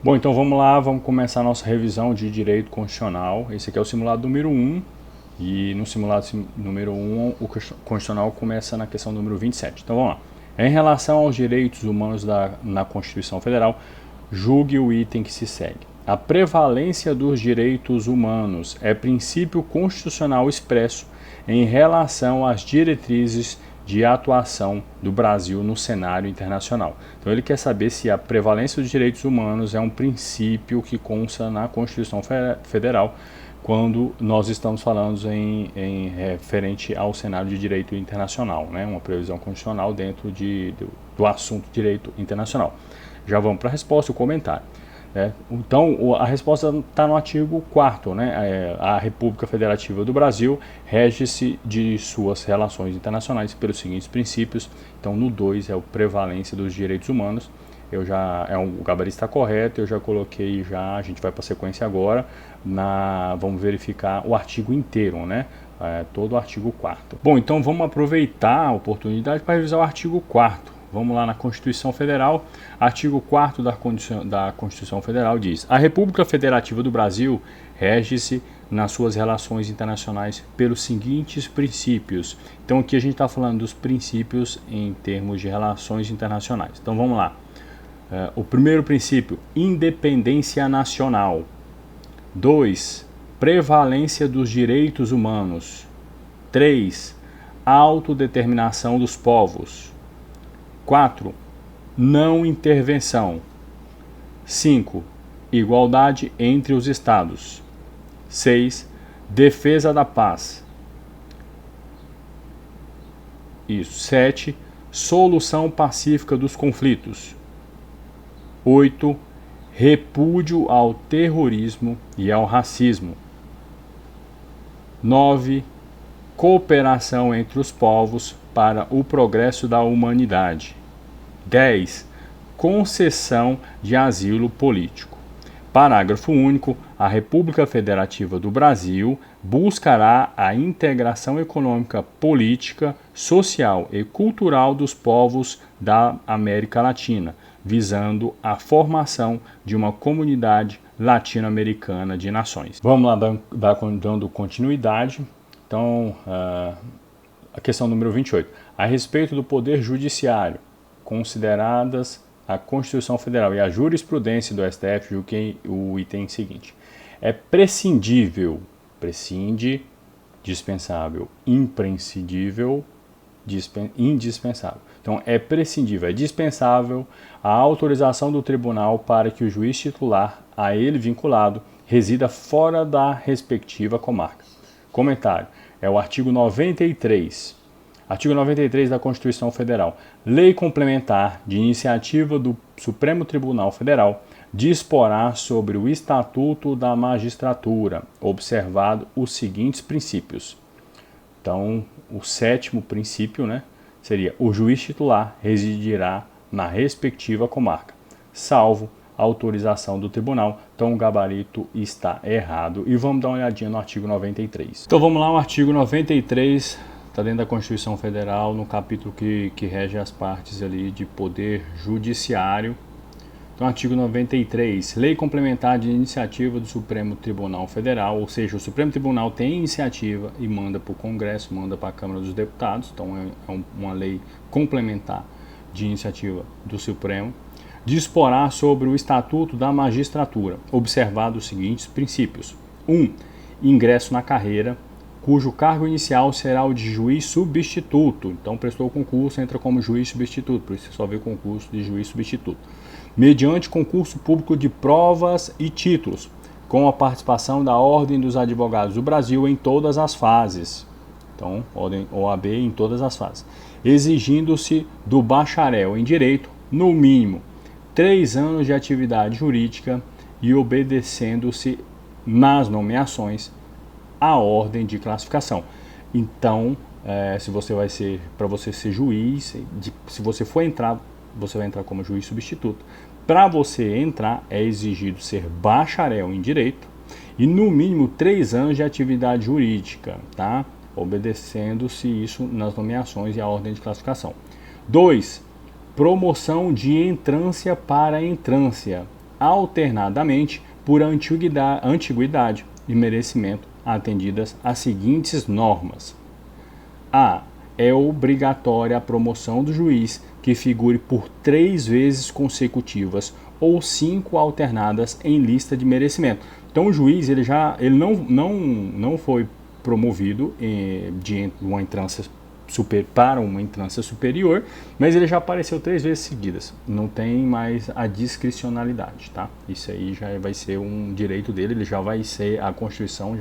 Bom, então vamos lá, vamos começar a nossa revisão de direito constitucional. Esse aqui é o simulado número 1 e no simulado número 1 o constitucional começa na questão número 27. Então vamos lá. Em relação aos direitos humanos na Constituição Federal, julgue o item que se segue. A prevalência dos direitos humanos é princípio constitucional expresso em relação às diretrizes de atuação do Brasil no cenário internacional. Então ele quer saber se a prevalência dos direitos humanos é um princípio que consta na Constituição Federal quando nós estamos falando em referente ao cenário de direito internacional, né? Uma previsão constitucional dentro do assunto direito internacional. Já vamos para a resposta e o comentário. Então, a resposta está no artigo 4º, né? A República Federativa do Brasil rege-se de suas relações internacionais pelos seguintes princípios. Então, no 2 é a prevalência dos direitos humanos. O gabarito está correto, eu já coloquei, a gente vai para a sequência agora, vamos verificar o artigo inteiro, né? Todo o artigo 4º. Bom, então vamos aproveitar a oportunidade para revisar o artigo 4º. Vamos lá na Constituição Federal, artigo 4º da Constituição Federal diz: a República Federativa do Brasil rege-se nas suas relações internacionais pelos seguintes princípios. Então aqui a gente está falando dos princípios em termos de relações internacionais. Então vamos lá. O primeiro princípio, independência nacional. 2, prevalência dos direitos humanos. 3, autodeterminação dos povos. 4. Não intervenção. 5. Igualdade entre os Estados. 6. Defesa da paz. 7. Solução pacífica dos conflitos. 8. Repúdio ao terrorismo e ao racismo. 9. Cooperação entre os povos para o progresso da humanidade. 10. Concessão de asilo político. Parágrafo único. A República Federativa do Brasil buscará a integração econômica, política, social e cultural dos povos da América Latina, visando a formação de uma comunidade latino-americana de nações. Vamos lá, dando continuidade. Então, a questão número 28. A respeito do Poder Judiciário, consideradas a Constituição Federal e a jurisprudência do STF, o item seguinte. É prescindível, prescinde, dispensável, imprescindível, indispensável. Então, é prescindível, é dispensável a autorização do tribunal para que o juiz titular, a ele vinculado, resida fora da respectiva comarca. Comentário. É o artigo 93. Artigo 93 da Constituição Federal. Lei complementar de iniciativa do Supremo Tribunal Federal disporá sobre o Estatuto da Magistratura, observado os seguintes princípios. Então, o 7º princípio, né, seria: o juiz titular residirá na respectiva comarca, salvo autorização do tribunal. Então o gabarito está errado. E vamos dar uma olhadinha no artigo 93. Então vamos lá, o artigo 93 está dentro da Constituição Federal, no capítulo que rege as partes ali de poder judiciário. Então artigo 93, lei complementar de iniciativa do Supremo Tribunal Federal, ou seja, o Supremo Tribunal tem iniciativa e manda para o Congresso, manda para a Câmara dos Deputados. Então é uma lei complementar de iniciativa do Supremo. Disporá sobre o Estatuto da Magistratura, observados os seguintes princípios. 1. Ingresso na carreira, cujo cargo inicial será o de juiz substituto. Então, prestou o concurso, entra como juiz substituto, por isso você só vê concurso de juiz substituto. Mediante concurso público de provas e títulos, com a participação da Ordem dos Advogados do Brasil em todas as fases. Então, Ordem OAB em todas as fases. Exigindo-se do bacharel em Direito, no mínimo, 3 anos de atividade jurídica e obedecendo-se nas nomeações à ordem de classificação. Então, se você vai ser, para você ser juiz, se você for entrar, você vai entrar como juiz substituto. Para você entrar, é exigido ser bacharel em Direito e no mínimo 3 anos de atividade jurídica, tá? Obedecendo-se isso nas nomeações e à ordem de classificação. 2. Promoção de entrância para entrância. alternadamente por antiguidade e merecimento, atendidas as seguintes normas. A. É obrigatória a promoção do juiz que figure por 3 vezes consecutivas ou 5 alternadas em lista de merecimento. Então o juiz ele não foi promovido de uma entrância para uma entrância superior, mas ele já apareceu 3 vezes seguidas. Não tem mais a discricionalidade, tá? Isso aí já vai ser um direito dele, ele já vai ser, a Constituição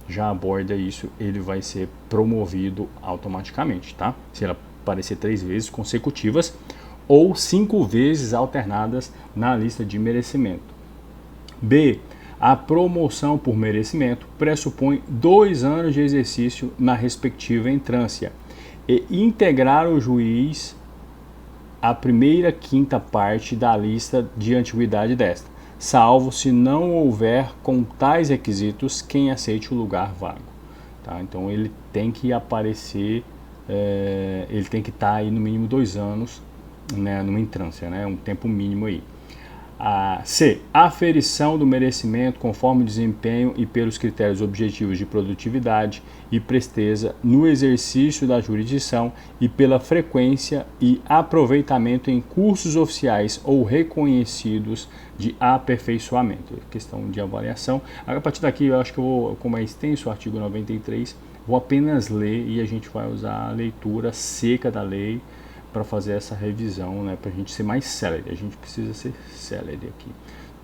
já aborda isso, ele vai ser promovido automaticamente, tá? Se ele aparecer 3 vezes consecutivas ou 5 vezes alternadas na lista de merecimento. B. A promoção por merecimento pressupõe 2 anos de exercício na respectiva entrância e integrar o juiz a primeira quinta parte da lista de antiguidade desta, salvo se não houver com tais requisitos quem aceite o lugar vago. Tá? Então ele tem que aparecer, ele tem que estar aí no mínimo 2 anos, né, numa entrância, né, um tempo mínimo aí. C. Aferição do merecimento conforme o desempenho e pelos critérios objetivos de produtividade e presteza no exercício da jurisdição e pela frequência e aproveitamento em cursos oficiais ou reconhecidos de aperfeiçoamento. Questão de avaliação. A partir daqui eu acho que eu vou, como é extenso o artigo 93, vou apenas ler e a gente vai usar a leitura seca da lei para fazer essa revisão, né, para a gente ser mais célere. A gente precisa ser célere aqui.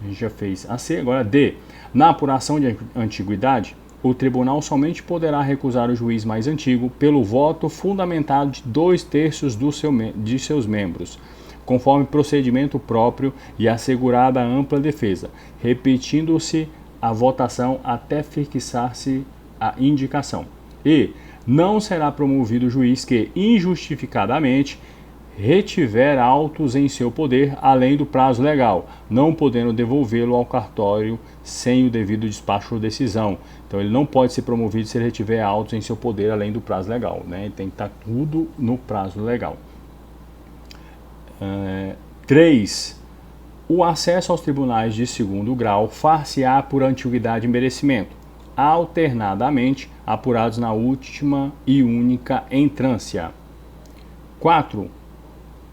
A gente já fez a C, agora D. Na apuração de antiguidade, o tribunal somente poderá recusar o juiz mais antigo pelo voto fundamentado de 2/3 de seus membros, conforme procedimento próprio e assegurada a ampla defesa, repetindo-se a votação até fixar-se a indicação. E não será promovido o juiz que, injustificadamente, retiver autos em seu poder além do prazo legal, não podendo devolvê-lo ao cartório sem o devido despacho ou decisão. Então ele não pode ser promovido se ele retiver autos em seu poder além do prazo legal, né? Ele tem que estar tudo no prazo legal. 3. O acesso aos tribunais de segundo grau far-se-á por antiguidade e merecimento, alternadamente apurados na última e única entrância. 4.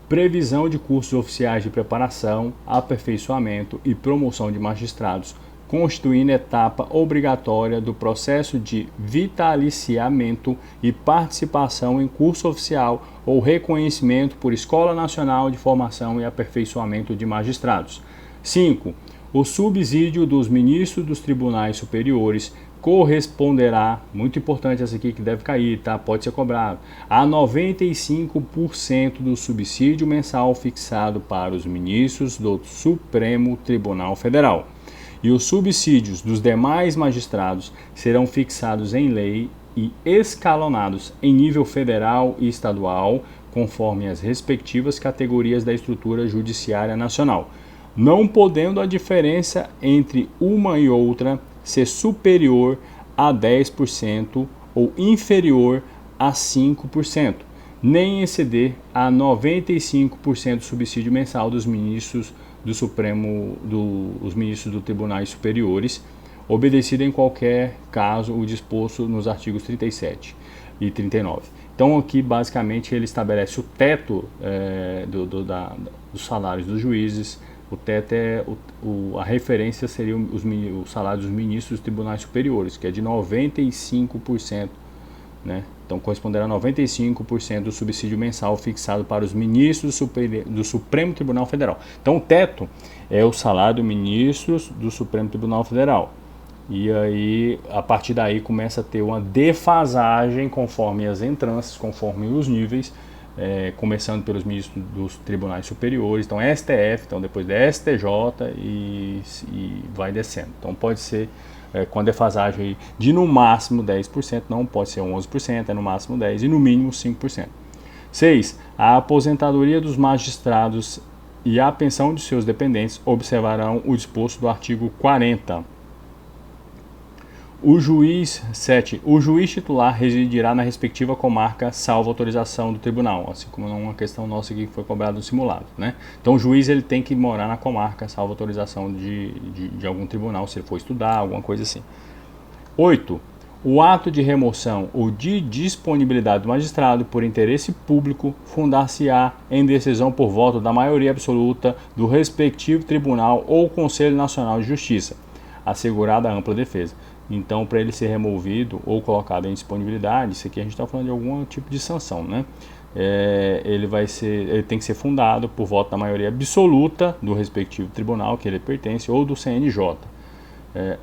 Previsão de cursos oficiais de preparação, aperfeiçoamento e promoção de magistrados, constituindo etapa obrigatória do processo de vitaliciamento e participação em curso oficial ou reconhecimento por Escola Nacional de Formação e Aperfeiçoamento de Magistrados. 5. O subsídio dos ministros dos tribunais superiores corresponderá, muito importante essa aqui que deve cair, tá? Pode ser cobrado, a 95% do subsídio mensal fixado para os ministros do Supremo Tribunal Federal. E os subsídios dos demais magistrados serão fixados em lei e escalonados em nível federal e estadual, conforme as respectivas categorias da estrutura judiciária nacional, não podendo a diferença entre uma e outra ser superior a 10% ou inferior a 5%, nem exceder a 95% do subsídio mensal dos ministros do Supremo, os ministros dos tribunais superiores, obedecido em qualquer caso o disposto nos artigos 37 e 39. Então aqui basicamente ele estabelece o teto dos salários dos juízes. O teto a referência seria os salários dos ministros dos tribunais superiores, que é de 95%, né? Então corresponderá a 95% do subsídio mensal fixado para os ministros do Supremo Tribunal Federal. Então o teto é o salário dos ministros do Supremo Tribunal Federal. E aí, a partir daí, começa a ter uma defasagem conforme as entrâncias, conforme os níveis, começando pelos ministros dos tribunais superiores, então STF, então depois da STJ e vai descendo. Então pode ser com a defasagem aí de no máximo 10%, não pode ser 11%, é no máximo 10% e no mínimo 5%. 6. A aposentadoria dos magistrados e a pensão de seus dependentes observarão o disposto do artigo 40. O juiz titular residirá na respectiva comarca, salvo autorização do tribunal, assim como uma questão nossa aqui que foi cobrada no simulado, né? Então o juiz ele tem que morar na comarca, salvo autorização de algum tribunal, se ele for estudar, alguma coisa assim. 8. O ato de remoção ou de disponibilidade do magistrado por interesse público fundar-se-á em decisão por voto da maioria absoluta do respectivo tribunal ou Conselho Nacional de Justiça, assegurada a ampla defesa. Então, para ele ser removido ou colocado em disponibilidade, isso aqui a gente está falando de algum tipo de sanção, né? Ele tem que ser fundado por voto da maioria absoluta do respectivo tribunal que ele pertence ou do CNJ.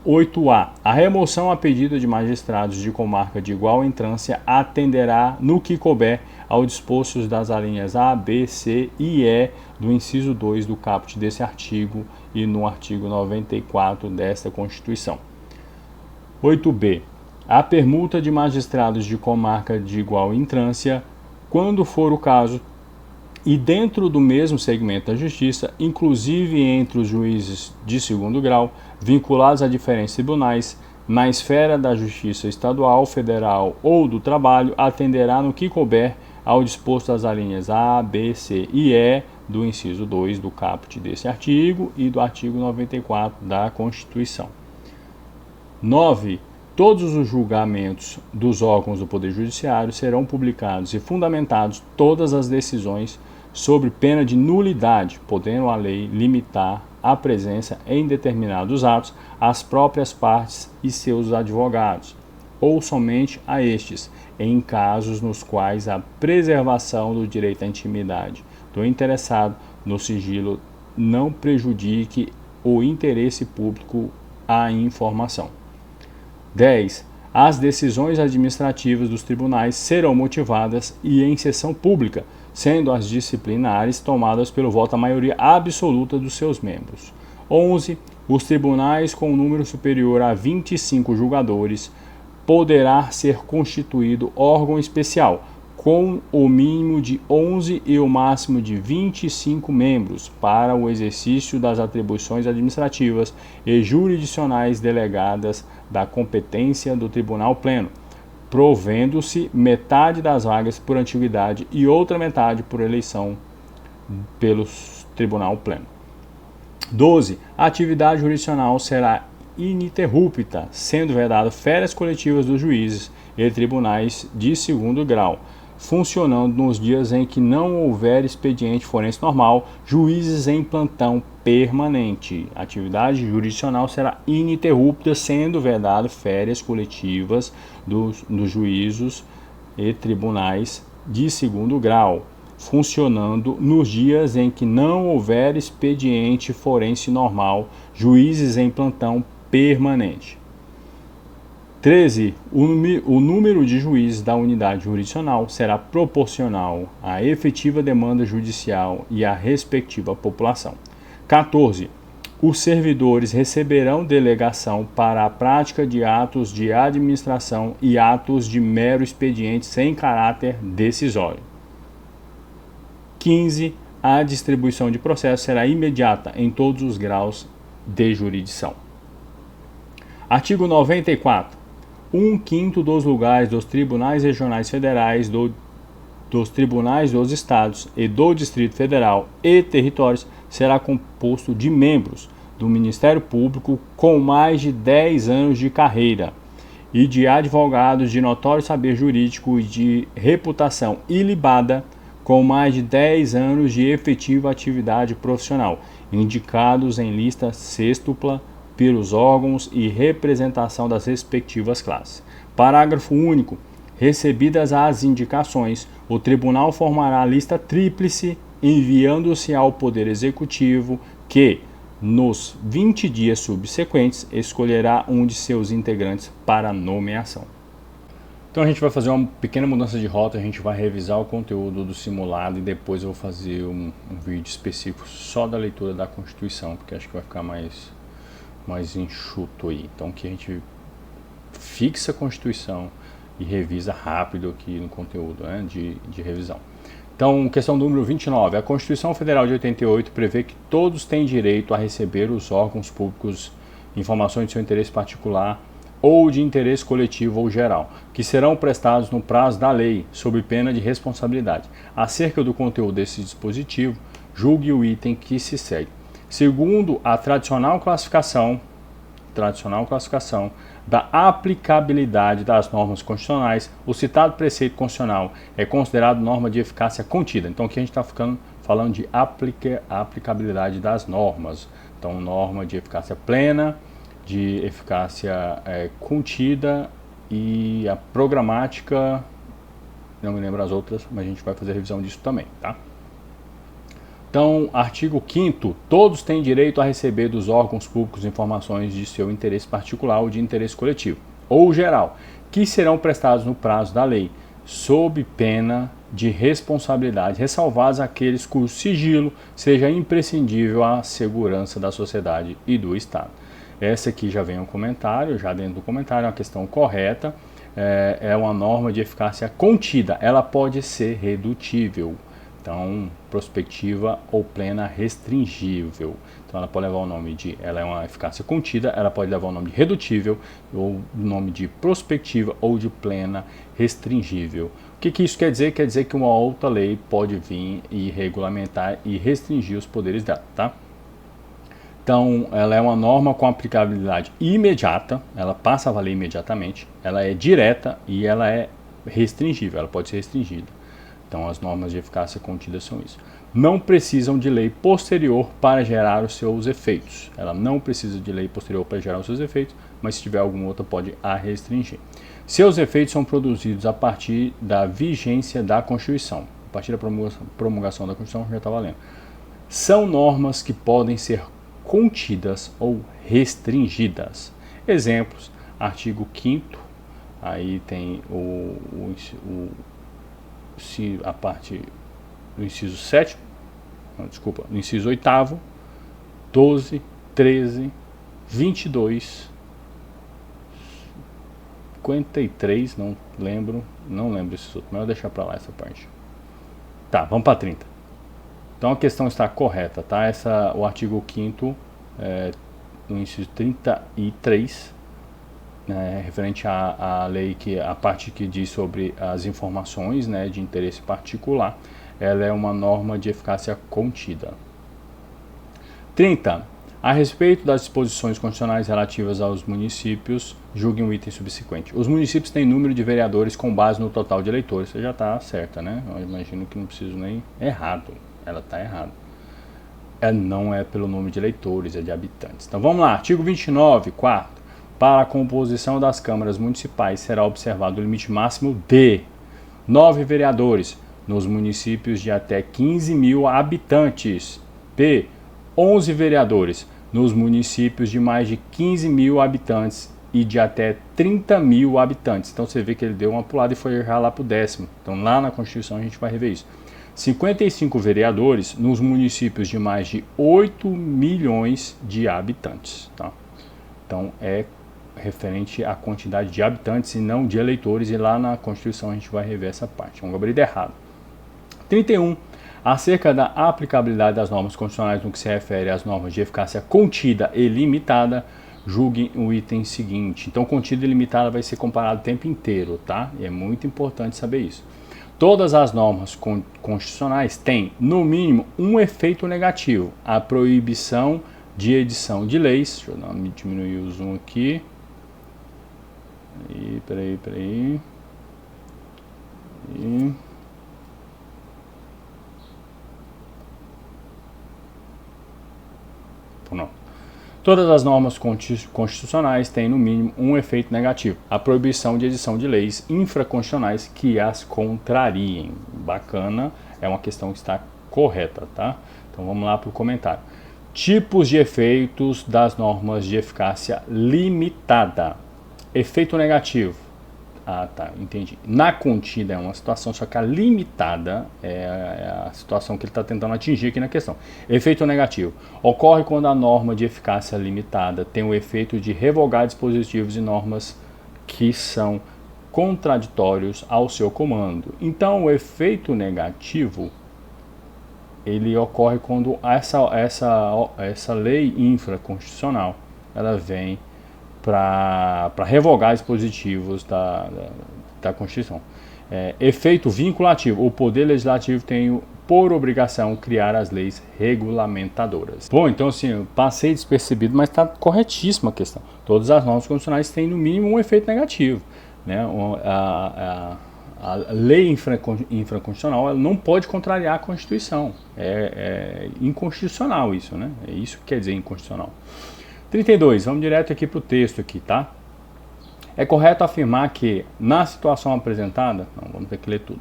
8A. A remoção a pedido de magistrados de comarca de igual entrância atenderá, no que couber, ao disposto das alíneas A, B, C e E do inciso 2 do caput desse artigo e no artigo 94 desta Constituição. 8B. A permuta de magistrados de comarca de igual entrância, quando for o caso, e dentro do mesmo segmento da Justiça, inclusive entre os juízes de segundo grau, vinculados a diferentes tribunais, na esfera da Justiça Estadual, Federal ou do Trabalho, atenderá no que couber ao disposto das alíneas A, B, C e E do inciso 2 do caput desse artigo e do artigo 94 da Constituição. 9. Todos os julgamentos dos órgãos do Poder Judiciário serão publicados e fundamentados todas as decisões sobre pena de nulidade, podendo a lei limitar a presença em determinados atos às próprias partes e seus advogados, ou somente a estes, em casos nos quais a preservação do direito à intimidade do interessado no sigilo não prejudique o interesse público à informação. 10. As decisões administrativas dos tribunais serão motivadas e em sessão pública, sendo as disciplinares tomadas pelo voto da maioria absoluta dos seus membros. 11. Os tribunais com um número superior a 25 julgadores poderá ser constituído órgão especial, com o mínimo de 11 e o máximo de 25 membros para o exercício das atribuições administrativas e jurisdicionais delegadas da competência do Tribunal Pleno, provendo-se metade das vagas por antiguidade e outra metade por eleição pelo Tribunal Pleno. 12. A atividade jurisdicional será ininterrupta, sendo vedado férias coletivas dos juízes e tribunais de segundo grau, funcionando nos dias em que não houver expediente forense normal, juízes em plantão permanente. A atividade jurisdicional será ininterrupta, sendo vedado férias coletivas dos juízos e tribunais de segundo grau, funcionando nos dias em que não houver expediente forense normal, juízes em plantão permanente. 13. O número de juízes da unidade jurisdicional será proporcional à efetiva demanda judicial e à respectiva população. 14. Os servidores receberão delegação para a prática de atos de administração e atos de mero expediente sem caráter decisório. 15. A distribuição de processo será imediata em todos os graus de jurisdição. Artigo 94. 1/5 dos lugares dos tribunais regionais federais, dos tribunais dos estados e do Distrito Federal e territórios será composto de membros do Ministério Público com mais de 10 anos de carreira e de advogados de notório saber jurídico e de reputação ilibada com mais de 10 anos de efetiva atividade profissional, indicados em lista sextupla pelos órgãos e representação das respectivas classes. Parágrafo único. Recebidas as indicações, o tribunal formará a lista tríplice, enviando-se ao Poder Executivo, que, nos 20 dias subsequentes, escolherá um de seus integrantes para nomeação. Então a gente vai fazer uma pequena mudança de rota, a gente vai revisar o conteúdo do simulado e depois eu vou fazer um vídeo específico só da leitura da Constituição, porque acho que vai ficar mais enxuto aí. Então que a gente fixa a Constituição e revisa rápido aqui no conteúdo, né, de revisão. Então, questão número 29. A Constituição Federal de 88 prevê que todos têm direito a receber os órgãos públicos informações de seu interesse particular ou de interesse coletivo ou geral, que serão prestados no prazo da lei, sob pena de responsabilidade. Acerca do conteúdo desse dispositivo, julgue o item que se segue. Segundo a tradicional classificação da aplicabilidade das normas constitucionais, o citado preceito constitucional é considerado norma de eficácia contida. Então aqui a gente está falando de aplicabilidade das normas. Então, norma de eficácia plena, de eficácia contida e a programática, não me lembro as outras, mas a gente vai fazer revisão disso também, tá? Então, artigo 5º, todos têm direito a receber dos órgãos públicos informações de seu interesse particular ou de interesse coletivo, ou geral, que serão prestados no prazo da lei, sob pena de responsabilidade, ressalvados aqueles cujo sigilo seja imprescindível à segurança da sociedade e do Estado. Essa aqui já vem um comentário, já dentro do comentário, é uma questão correta, é uma norma de eficácia contida, ela pode ser redutível. Então, prospectiva ou plena restringível. Então, ela pode levar o nome de, ela é uma eficácia contida, ela pode levar o nome de redutível, ou o nome de prospectiva ou de plena restringível. O que isso quer dizer? Quer dizer que uma outra lei pode vir e regulamentar e restringir os poderes dela, tá? Então, ela é uma norma com aplicabilidade imediata, ela passa a valer imediatamente, ela é direta e ela é restringível, ela pode ser restringida. Então, as normas de eficácia contida são isso. Não precisam de lei posterior para gerar os seus efeitos. Ela não precisa de lei posterior para gerar os seus efeitos, mas se tiver alguma outra pode a restringir. Seus efeitos são produzidos a partir da vigência da Constituição. A partir da promulgação da Constituição já está valendo. São normas que podem ser contidas ou restringidas. Exemplos, artigo 5º, aí tem a parte do inciso 7º, do inciso 8º, 12, 13, 22, 53, não lembro esses outros, mas eu vou deixar para lá essa parte. Tá, vamos para 30. Então a questão está correta, tá? O artigo 5º, no inciso 33, referente à lei, a parte que diz sobre as informações, né, de interesse particular, ela é uma norma de eficácia contida. 30. A respeito das disposições constitucionais relativas aos municípios, julgue um item subsequente. Os municípios têm número de vereadores com base no total de eleitores. Você já está certa, né? Eu imagino que não preciso nem errado. Ela está errada. Não é pelo número de eleitores, é de habitantes. Então vamos lá, artigo 29, 4. Para a composição das câmaras municipais será observado o limite máximo de 9 vereadores nos municípios de até 15 mil habitantes. B. 11 vereadores nos municípios de mais de 15 mil habitantes e de até 30 mil habitantes. Então você vê que ele deu uma pulada e foi já lá para o 10º. Então lá na Constituição a gente vai rever isso. 55 vereadores nos municípios de mais de 8 milhões de habitantes. Tá? Então é referente à quantidade de habitantes e não de eleitores, e lá na Constituição a gente vai rever essa parte. É um gabarito errado. 31. Acerca da aplicabilidade das normas constitucionais no que se refere às normas de eficácia contida e limitada, julgue o item seguinte. Então, contida e limitada vai ser comparado o tempo inteiro, tá? E é muito importante saber isso. Todas as normas constitucionais têm, no mínimo, um efeito negativo. A proibição de edição de leis. Deixa eu diminuir o zoom aqui. Peraí. Pronto. Todas as normas constitucionais têm, no mínimo, um efeito negativo. A proibição de edição de leis infraconstitucionais que as contrariem. Bacana, é uma questão que está correta, tá? Então vamos lá para o comentário. Tipos de efeitos das normas de eficácia limitada. Efeito negativo. Ah, tá, entendi. Na contida é uma situação, só que a limitada é a situação que ele está tentando atingir aqui na questão. Efeito negativo. Ocorre quando a norma de eficácia limitada tem o efeito de revogar dispositivos e normas que são contraditórios ao seu comando. Então, o efeito negativo, ele ocorre quando essa lei infraconstitucional, ela vem para revogar dispositivos da Constituição. Efeito vinculativo. O Poder Legislativo tem por obrigação criar as leis regulamentadoras. Bom, então assim, eu passei despercebido, mas está corretíssima a questão. Todas as normas constitucionais têm no mínimo um efeito negativo, né? A lei infraconstitucional ela não pode contrariar a Constituição. É inconstitucional isso, né? É isso que quer dizer inconstitucional. 32, vamos direto aqui para o texto aqui, tá? É correto afirmar que, na situação apresentada, não, vamos ter que ler tudo,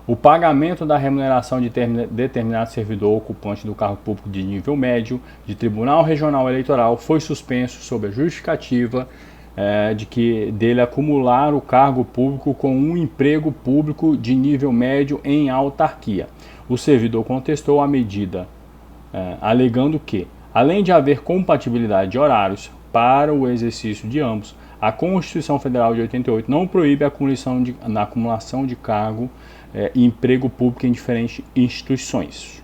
o pagamento da remuneração de determinado servidor ocupante do cargo público de nível médio de Tribunal Regional Eleitoral foi suspenso sob a justificativa de que dele acumular o cargo público com um emprego público de nível médio em autarquia. O servidor contestou a medida, alegando que, além de haver compatibilidade de horários para o exercício de ambos, a Constituição Federal de 88 não proíbe a acumulação de cargo e emprego público em diferentes instituições.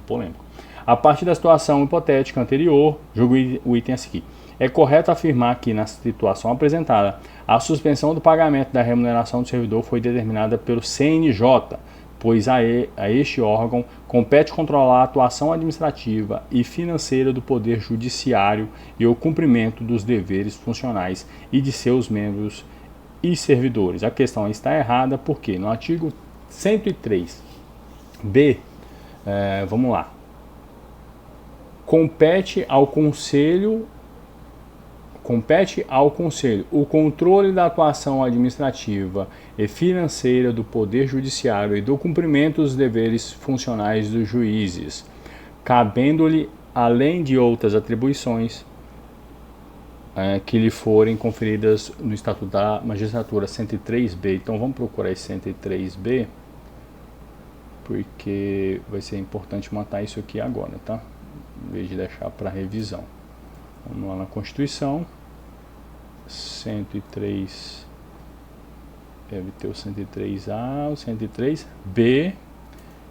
Polêmico. A partir da situação hipotética anterior, julgo o item a seguir. É correto afirmar que, na situação apresentada, a suspensão do pagamento da remuneração do servidor foi determinada pelo CNJ, pois a este órgão compete controlar a atuação administrativa e financeira do Poder Judiciário e o cumprimento dos deveres funcionais e de seus membros e servidores. A questão está errada porque no artigo 103b, vamos lá, compete ao Conselho o controle da atuação administrativa e financeira do Poder Judiciário e do cumprimento dos deveres funcionais dos juízes, cabendo-lhe, além de outras atribuições que lhe forem conferidas no Estatuto da Magistratura 103b. Então vamos procurar esse 103b, porque vai ser importante matar isso aqui agora, tá? Em vez de deixar para revisão. Vamos lá na Constituição, 103, deve ter o 103A, o 103B, e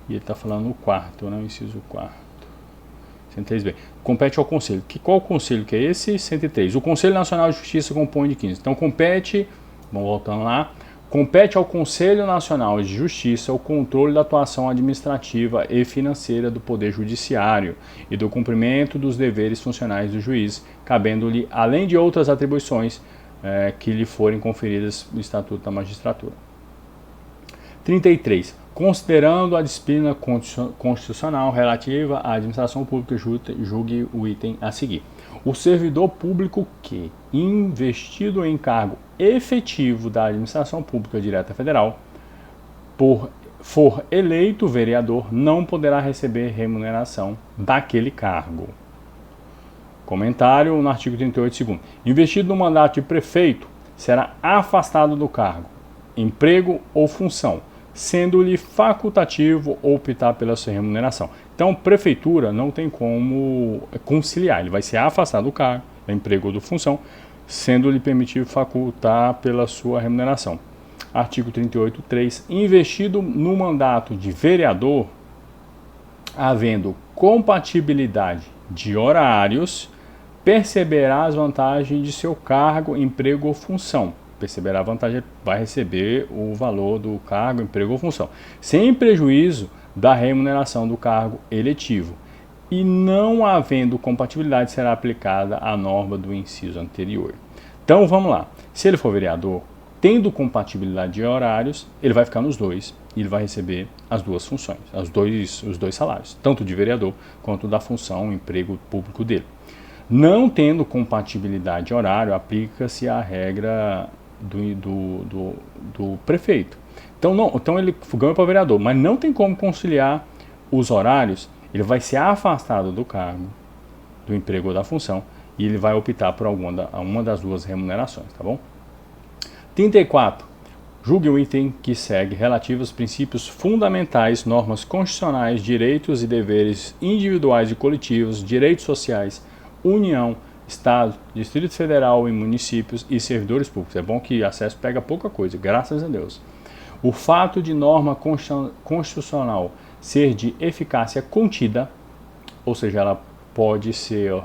ele está falando o quarto, né, o inciso 4, 103B. Compete ao Conselho. Qual Conselho que é esse? 103. O Conselho Nacional de Justiça compõe de 15. Então compete, vamos voltando lá, compete ao Conselho Nacional de Justiça o controle da atuação administrativa e financeira do Poder Judiciário e do cumprimento dos deveres funcionais do juiz, cabendo-lhe, além de outras atribuições que lhe forem conferidas no Estatuto da Magistratura. 33. Considerando a disciplina constitucional relativa à administração pública, julgue o item a seguir. O servidor público que, investido em cargo efetivo da administração pública direta federal, for eleito vereador, não poderá receber remuneração daquele cargo. Comentário no artigo 38, segundo. Investido no mandato de prefeito, será afastado do cargo, emprego ou função, sendo-lhe facultativo optar pela sua remuneração. Então, prefeitura não tem como conciliar, ele vai ser afastado do cargo, do emprego ou da função, sendo-lhe permitido facultar pela sua remuneração. Artigo 38.3. Investido no mandato de vereador, havendo compatibilidade de horários, perceberá as vantagens de seu cargo, emprego ou função. Perceberá a vantagem, vai receber o valor do cargo, emprego ou função, sem prejuízo da remuneração do cargo eletivo. E não havendo compatibilidade, será aplicada a norma do inciso anterior. Então vamos lá. Se ele for vereador, tendo compatibilidade de horários, ele vai ficar nos dois e ele vai receber as duas funções, os dois salários, tanto de vereador quanto da função, emprego público dele. Não tendo compatibilidade de horário, aplica-se a regra do prefeito. Então ele ganha para vereador, mas não tem como conciliar os horários, ele vai ser afastado do cargo, do emprego ou da função, e ele vai optar por uma das duas remunerações, tá bom? 34. Julgue o item que segue relativo aos princípios fundamentais, normas constitucionais, direitos e deveres individuais e coletivos, direitos sociais, União, Estado, Distrito Federal e municípios e servidores públicos. É bom que acesso pega pouca coisa, graças a Deus. O fato de norma constitucional ser de eficácia contida, ou seja, ela pode ser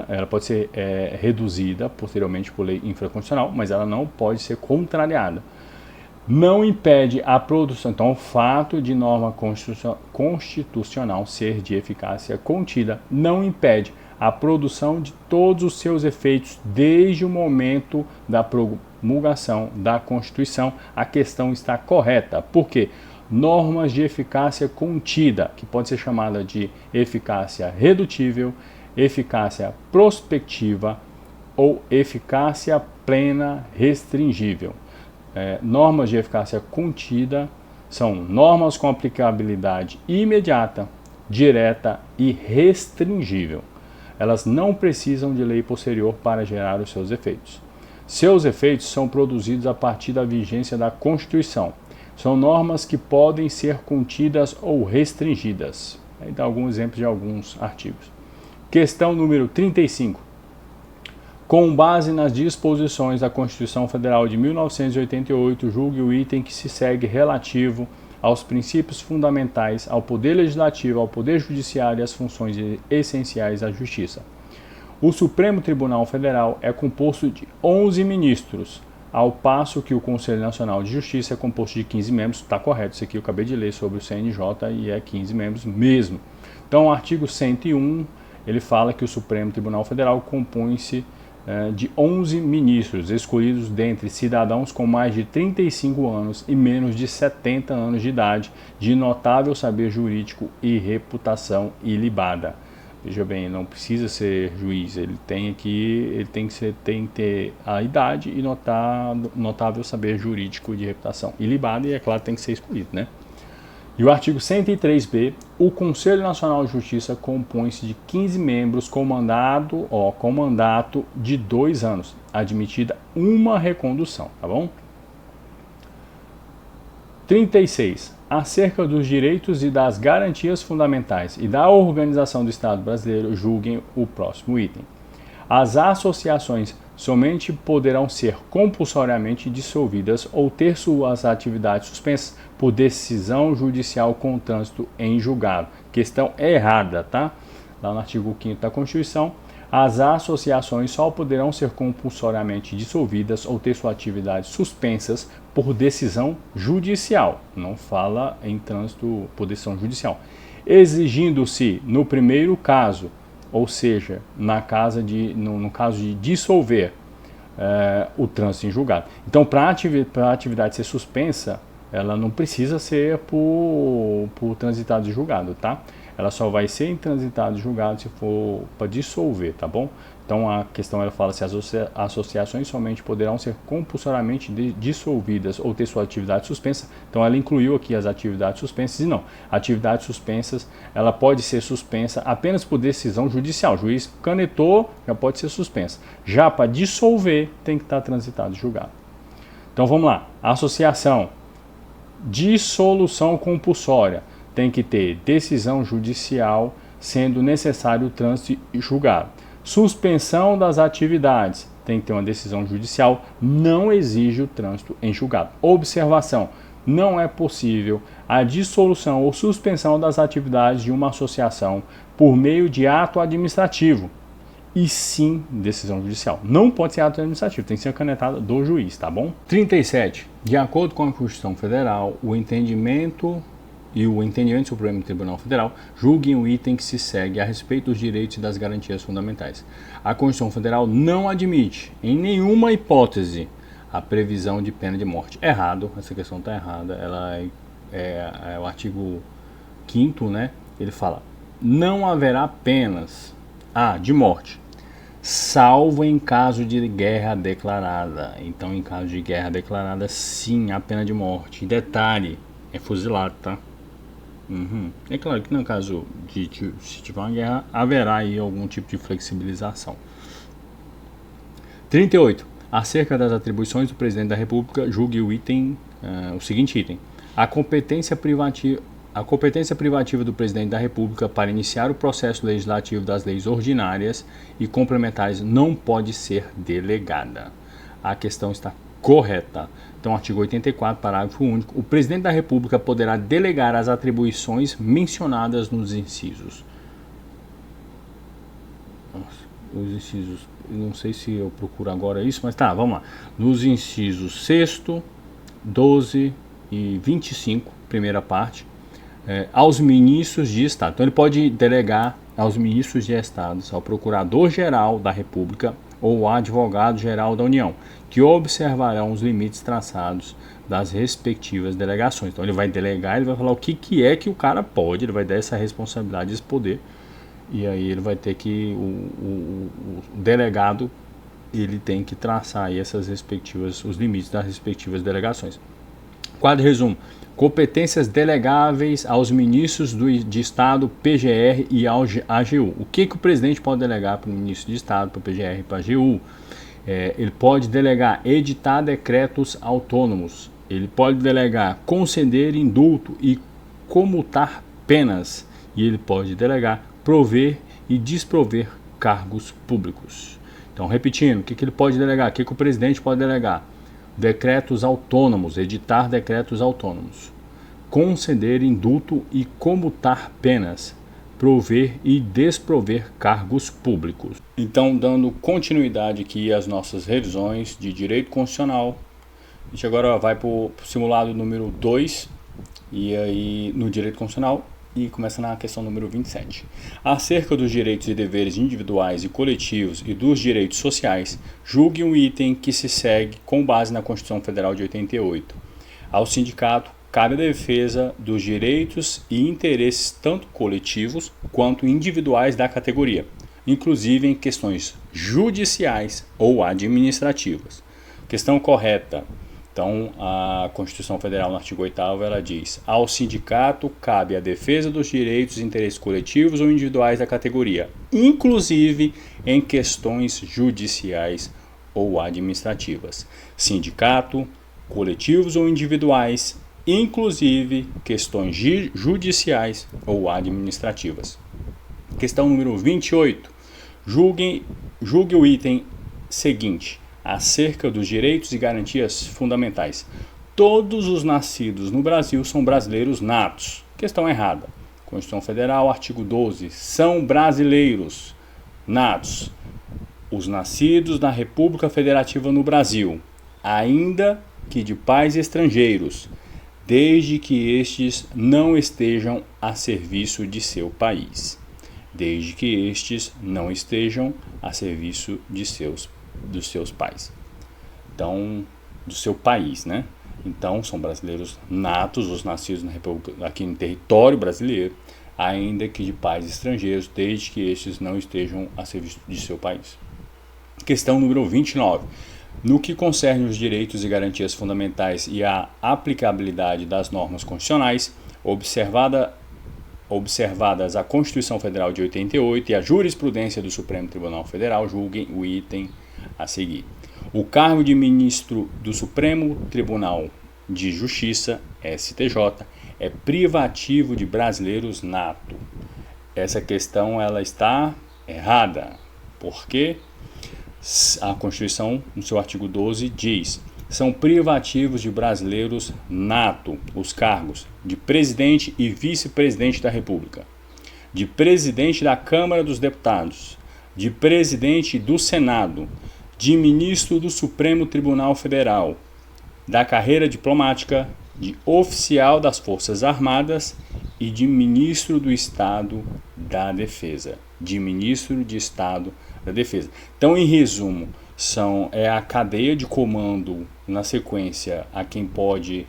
ela pode ser reduzida posteriormente por lei infraconstitucional, mas ela não pode ser contrariada. Não impede a produção. Então, o fato de norma constitucional ser de eficácia contida não impede a produção de todos os seus efeitos desde o momento da promulgação da Constituição. A questão está correta. Por quê? Normas de eficácia contida, que pode ser chamada de eficácia redutível, eficácia prospectiva ou eficácia plena restringível. Normas de eficácia contida são normas com aplicabilidade imediata, direta e restringível. Elas não precisam de lei posterior para gerar os seus efeitos. Seus efeitos são produzidos a partir da vigência da Constituição. São normas que podem ser contidas ou restringidas. Aí dá alguns exemplos de alguns artigos. Questão número 35. Com base nas disposições da Constituição Federal de 1988, julgue o item que se segue relativo aos princípios fundamentais, ao Poder Legislativo, ao Poder Judiciário e às funções essenciais da Justiça. O Supremo Tribunal Federal é composto de 11 ministros, ao passo que o Conselho Nacional de Justiça é composto de 15 membros. Está correto, isso aqui eu acabei de ler sobre o CNJ e é 15 membros mesmo. Então, o artigo 101, ele fala que o Supremo Tribunal Federal compõe-se de 11 ministros, escolhidos dentre cidadãos com mais de 35 anos e menos de 70 anos de idade, de notável saber jurídico e reputação ilibada. Veja bem, não precisa ser juiz, ele tem que ter a idade e notável saber jurídico de reputação ilibada, e é claro, tem que ser escolhido, né? E o artigo 103b, o Conselho Nacional de Justiça compõe-se de 15 membros com mandato de 2 anos, admitida uma recondução, tá bom? 36. Acerca dos direitos e das garantias fundamentais e da organização do Estado brasileiro, julguem o próximo item. As associações somente poderão ser compulsoriamente dissolvidas ou ter suas atividades suspensas por decisão judicial com trânsito em julgado. Questão errada, tá? Lá no artigo 5º da Constituição, as associações só poderão ser compulsoriamente dissolvidas ou ter suas atividades suspensas por decisão judicial. Não fala em trânsito por decisão judicial. Exigindo-se, no primeiro caso, ou seja, no caso de dissolver o trânsito em julgado. Então, para a atividade ser suspensa, ela não precisa ser por transitado de julgado, tá? Ela só vai ser intransitada de julgado se for para dissolver, tá bom? Então, a questão ela fala se as associações somente poderão ser compulsoriamente dissolvidas ou ter sua atividade suspensa. Então, ela incluiu aqui as atividades suspensas e não. Atividades suspensas, ela pode ser suspensa apenas por decisão judicial. O juiz canetou, já pode ser suspensa. Já para dissolver, tem que estar transitado de julgado. Então, vamos lá. Associação. Dissolução compulsória. Tem que ter decisão judicial, sendo necessário o trânsito julgado. Suspensão das atividades, tem que ter uma decisão judicial, não exige o trânsito em julgado. Observação, não é possível a dissolução ou suspensão das atividades de uma associação por meio de ato administrativo, e sim decisão judicial. Não pode ser ato administrativo, tem que ser canetada do juiz, tá bom? 37. De acordo com a Constituição Federal, o entendimento do Supremo Tribunal Federal julguem o item que se segue a respeito dos direitos e das garantias fundamentais. A Constituição Federal não admite, em nenhuma hipótese, a previsão de pena de morte. Errado, essa questão está errada. Ela é o artigo 5º, né? Ele fala, não haverá penas de morte, salvo em caso de guerra declarada. Então, em caso de guerra declarada, sim, há pena de morte. Detalhe, é fuzilado, tá? É claro que no caso se tiver uma guerra, haverá aí algum tipo de flexibilização. 38. Acerca das atribuições do Presidente da República, julgue o seguinte item. A competência privativa do Presidente da República para iniciar o processo legislativo das leis ordinárias e complementares não pode ser delegada. A questão está correta. Então, artigo 84, parágrafo único. O Presidente da República poderá delegar as atribuições mencionadas nos incisos os incisos, não sei se eu procuro agora isso, mas tá, vamos lá. Nos incisos 6º, 12 e 25, primeira parte, aos ministros de Estado. Então ele pode delegar aos ministros de Estados, ao Procurador-Geral da República ou ao Advogado-Geral da União, que observarão os limites traçados das respectivas delegações. Então ele vai delegar, ele vai falar o que é que o cara pode, ele vai dar essa responsabilidade, esse poder, e aí ele vai ter que, o delegado, ele tem que traçar aí os limites das respectivas delegações. Quadro resumo: competências delegáveis aos ministros de Estado, PGR e ao AGU. O que o presidente pode delegar para o ministro de Estado, para o PGR e para a AGU? Ele pode delegar editar decretos autônomos, ele pode delegar conceder indulto e comutar penas, e ele pode delegar prover e desprover cargos públicos. Então, repetindo, o que ele pode delegar? O que o presidente pode delegar? Decretos autônomos, editar decretos autônomos, conceder indulto e comutar penas, prover e desprover cargos públicos. Então, dando continuidade aqui às nossas revisões de direito constitucional, a gente agora vai para o simulado número 2, e aí no direito constitucional, e começa na questão número 27. Acerca dos direitos e deveres individuais e coletivos e dos direitos sociais, julgue um item que se segue com base na Constituição Federal de 88. Ao sindicato, cabe a defesa dos direitos e interesses tanto coletivos quanto individuais da categoria, inclusive em questões judiciais ou administrativas. Questão correta. Então, a Constituição Federal, no artigo 8º, ela diz: ao sindicato cabe a defesa dos direitos e interesses coletivos ou individuais da categoria, inclusive em questões judiciais ou administrativas. Sindicato, coletivos ou individuais, inclusive questões judiciais ou administrativas. Questão número 28. Julgue o item seguinte: acerca dos direitos e garantias fundamentais. Todos os nascidos no Brasil são brasileiros natos. Questão errada. Constituição Federal, artigo 12. São brasileiros natos os nascidos na República Federativa no Brasil, ainda que de pais estrangeiros, desde que estes não estejam a serviço de seu país. Desde que estes não estejam a serviço dos seus pais. Então, do seu país, né? Então, são brasileiros natos, os nascidos na República, aqui no território brasileiro, ainda que de pais estrangeiros, desde que estes não estejam a serviço de seu país. Questão número 29. No que concerne os direitos e garantias fundamentais e a aplicabilidade das normas constitucionais, observadas a Constituição Federal de 88 e a jurisprudência do Supremo Tribunal Federal, julguem o item a seguir. O cargo de ministro do Supremo Tribunal de Justiça, STJ, é privativo de brasileiros nato. Essa questão ela está errada, porque a Constituição, no seu artigo 12, diz: são privativos de brasileiros nato os cargos de presidente e vice-presidente da República, de presidente da Câmara dos Deputados, de presidente do Senado, de ministro do Supremo Tribunal Federal, da carreira diplomática, de oficial das Forças Armadas e de ministro do Estado da Defesa. De ministro de Estado da Defesa. Então, em resumo, é a cadeia de comando, na sequência, a quem pode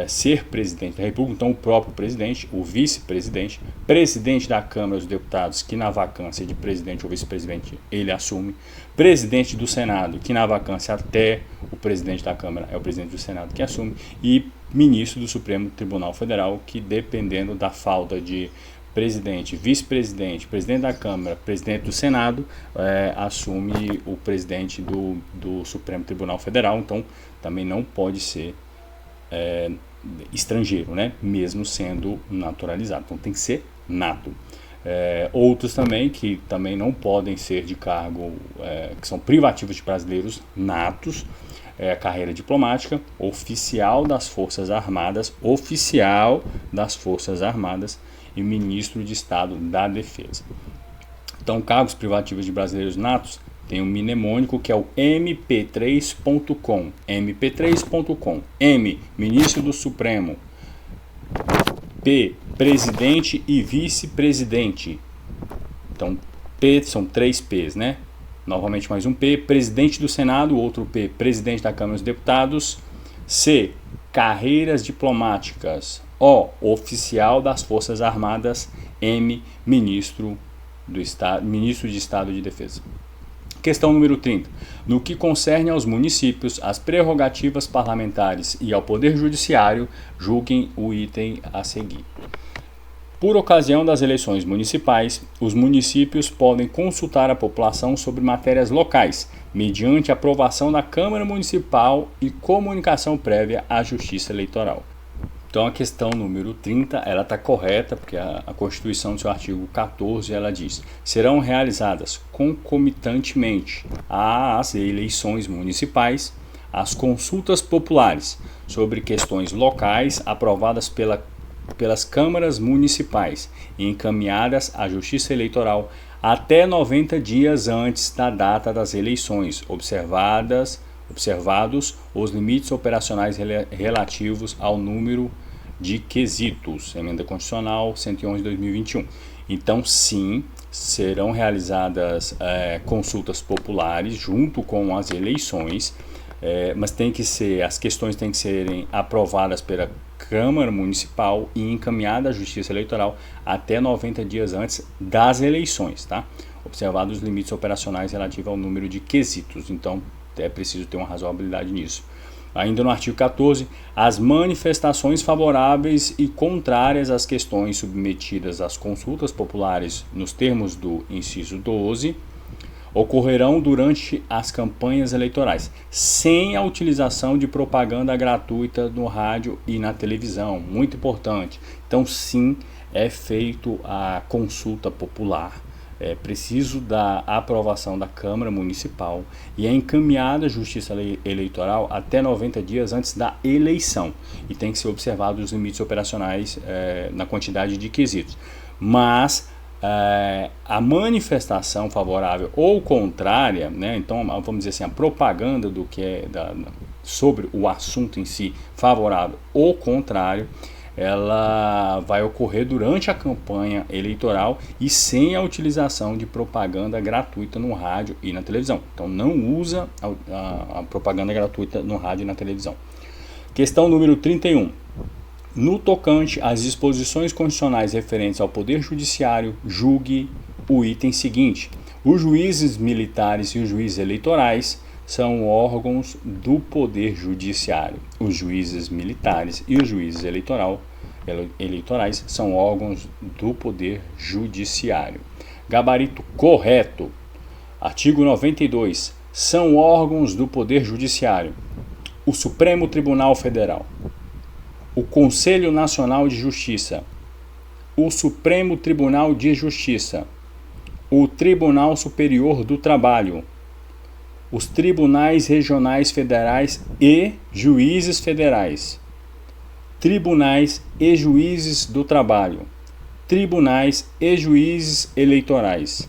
ser presidente da República, então o próprio presidente, o vice-presidente, presidente da Câmara dos Deputados, que na vacância de presidente ou vice-presidente ele assume, presidente do Senado, que na vacância até o presidente da Câmara é o presidente do Senado que assume, e ministro do Supremo Tribunal Federal, que dependendo da falta de presidente, vice-presidente, presidente da Câmara, presidente do Senado, assume o presidente do Supremo Tribunal Federal, então também não pode ser estrangeiro, né? Mesmo sendo naturalizado, então tem que ser nato. Outros também que também não podem ser de cargo, que são privativos de brasileiros natos, carreira diplomática, oficial das Forças Armadas e ministro de Estado da Defesa. Então, cargos privativos de brasileiros natos tem um mnemônico que é o mp3.com. mp3.com. M, ministro do Supremo. P, presidente e vice-presidente. Então, P são 3 P's, né? Novamente mais um P, presidente do Senado, outro P, presidente da Câmara dos Deputados. C, carreiras diplomáticas. O, oficial das Forças Armadas. M, ministro de Estado de Defesa. Questão número 30. No que concerne aos municípios, às prerrogativas parlamentares e ao Poder Judiciário, julguem o item a seguir. Por ocasião das eleições municipais, os municípios podem consultar a população sobre matérias locais, mediante aprovação da Câmara Municipal e comunicação prévia à Justiça Eleitoral. Então a questão número 30, ela está correta, porque a Constituição, no seu artigo 14, ela diz: serão realizadas concomitantemente às eleições municipais as consultas populares sobre questões locais aprovadas pelas câmaras municipais e encaminhadas à Justiça Eleitoral até 90 dias antes da data das eleições, observados os limites operacionais relativos ao número de quesitos, Emenda Constitucional 111 de 2021. Então, sim, serão realizadas consultas populares junto com as eleições, mas as questões têm que serem aprovadas pela Câmara Municipal e encaminhadas à Justiça Eleitoral até 90 dias antes das eleições, tá? Observados os limites operacionais relativos ao número de quesitos. Então, é preciso ter uma razoabilidade nisso. Ainda no artigo 14, as manifestações favoráveis e contrárias às questões submetidas às consultas populares nos termos do inciso 12 ocorrerão durante as campanhas eleitorais, sem a utilização de propaganda gratuita no rádio e na televisão. Muito importante. Então, sim, é feito a consulta popular. É preciso da aprovação da Câmara Municipal e é encaminhada à Justiça Eleitoral até 90 dias antes da eleição. E tem que ser observados os limites operacionais na quantidade de quesitos. Mas a manifestação favorável ou contrária, né, então vamos dizer assim, a propaganda do que sobre o assunto em si, favorável ou contrário, ela vai ocorrer durante a campanha eleitoral e sem a utilização de propaganda gratuita no rádio e na televisão. Então não usa a propaganda gratuita no rádio e na televisão. Questão número 31. No tocante às disposições constitucionais referentes ao Poder Judiciário, julgue o item seguinte: os juízes militares e os juízes eleitorais são órgãos do Poder Judiciário. Os juízes militares e os juízes eleitorais são órgãos do Poder Judiciário. Gabarito correto. Artigo 92. São órgãos do Poder Judiciário: o Supremo Tribunal Federal, o Conselho Nacional de Justiça, o Supremo Tribunal de Justiça, o Tribunal Superior do Trabalho, os tribunais regionais federais e juízes federais, tribunais e juízes do trabalho, tribunais e juízes eleitorais,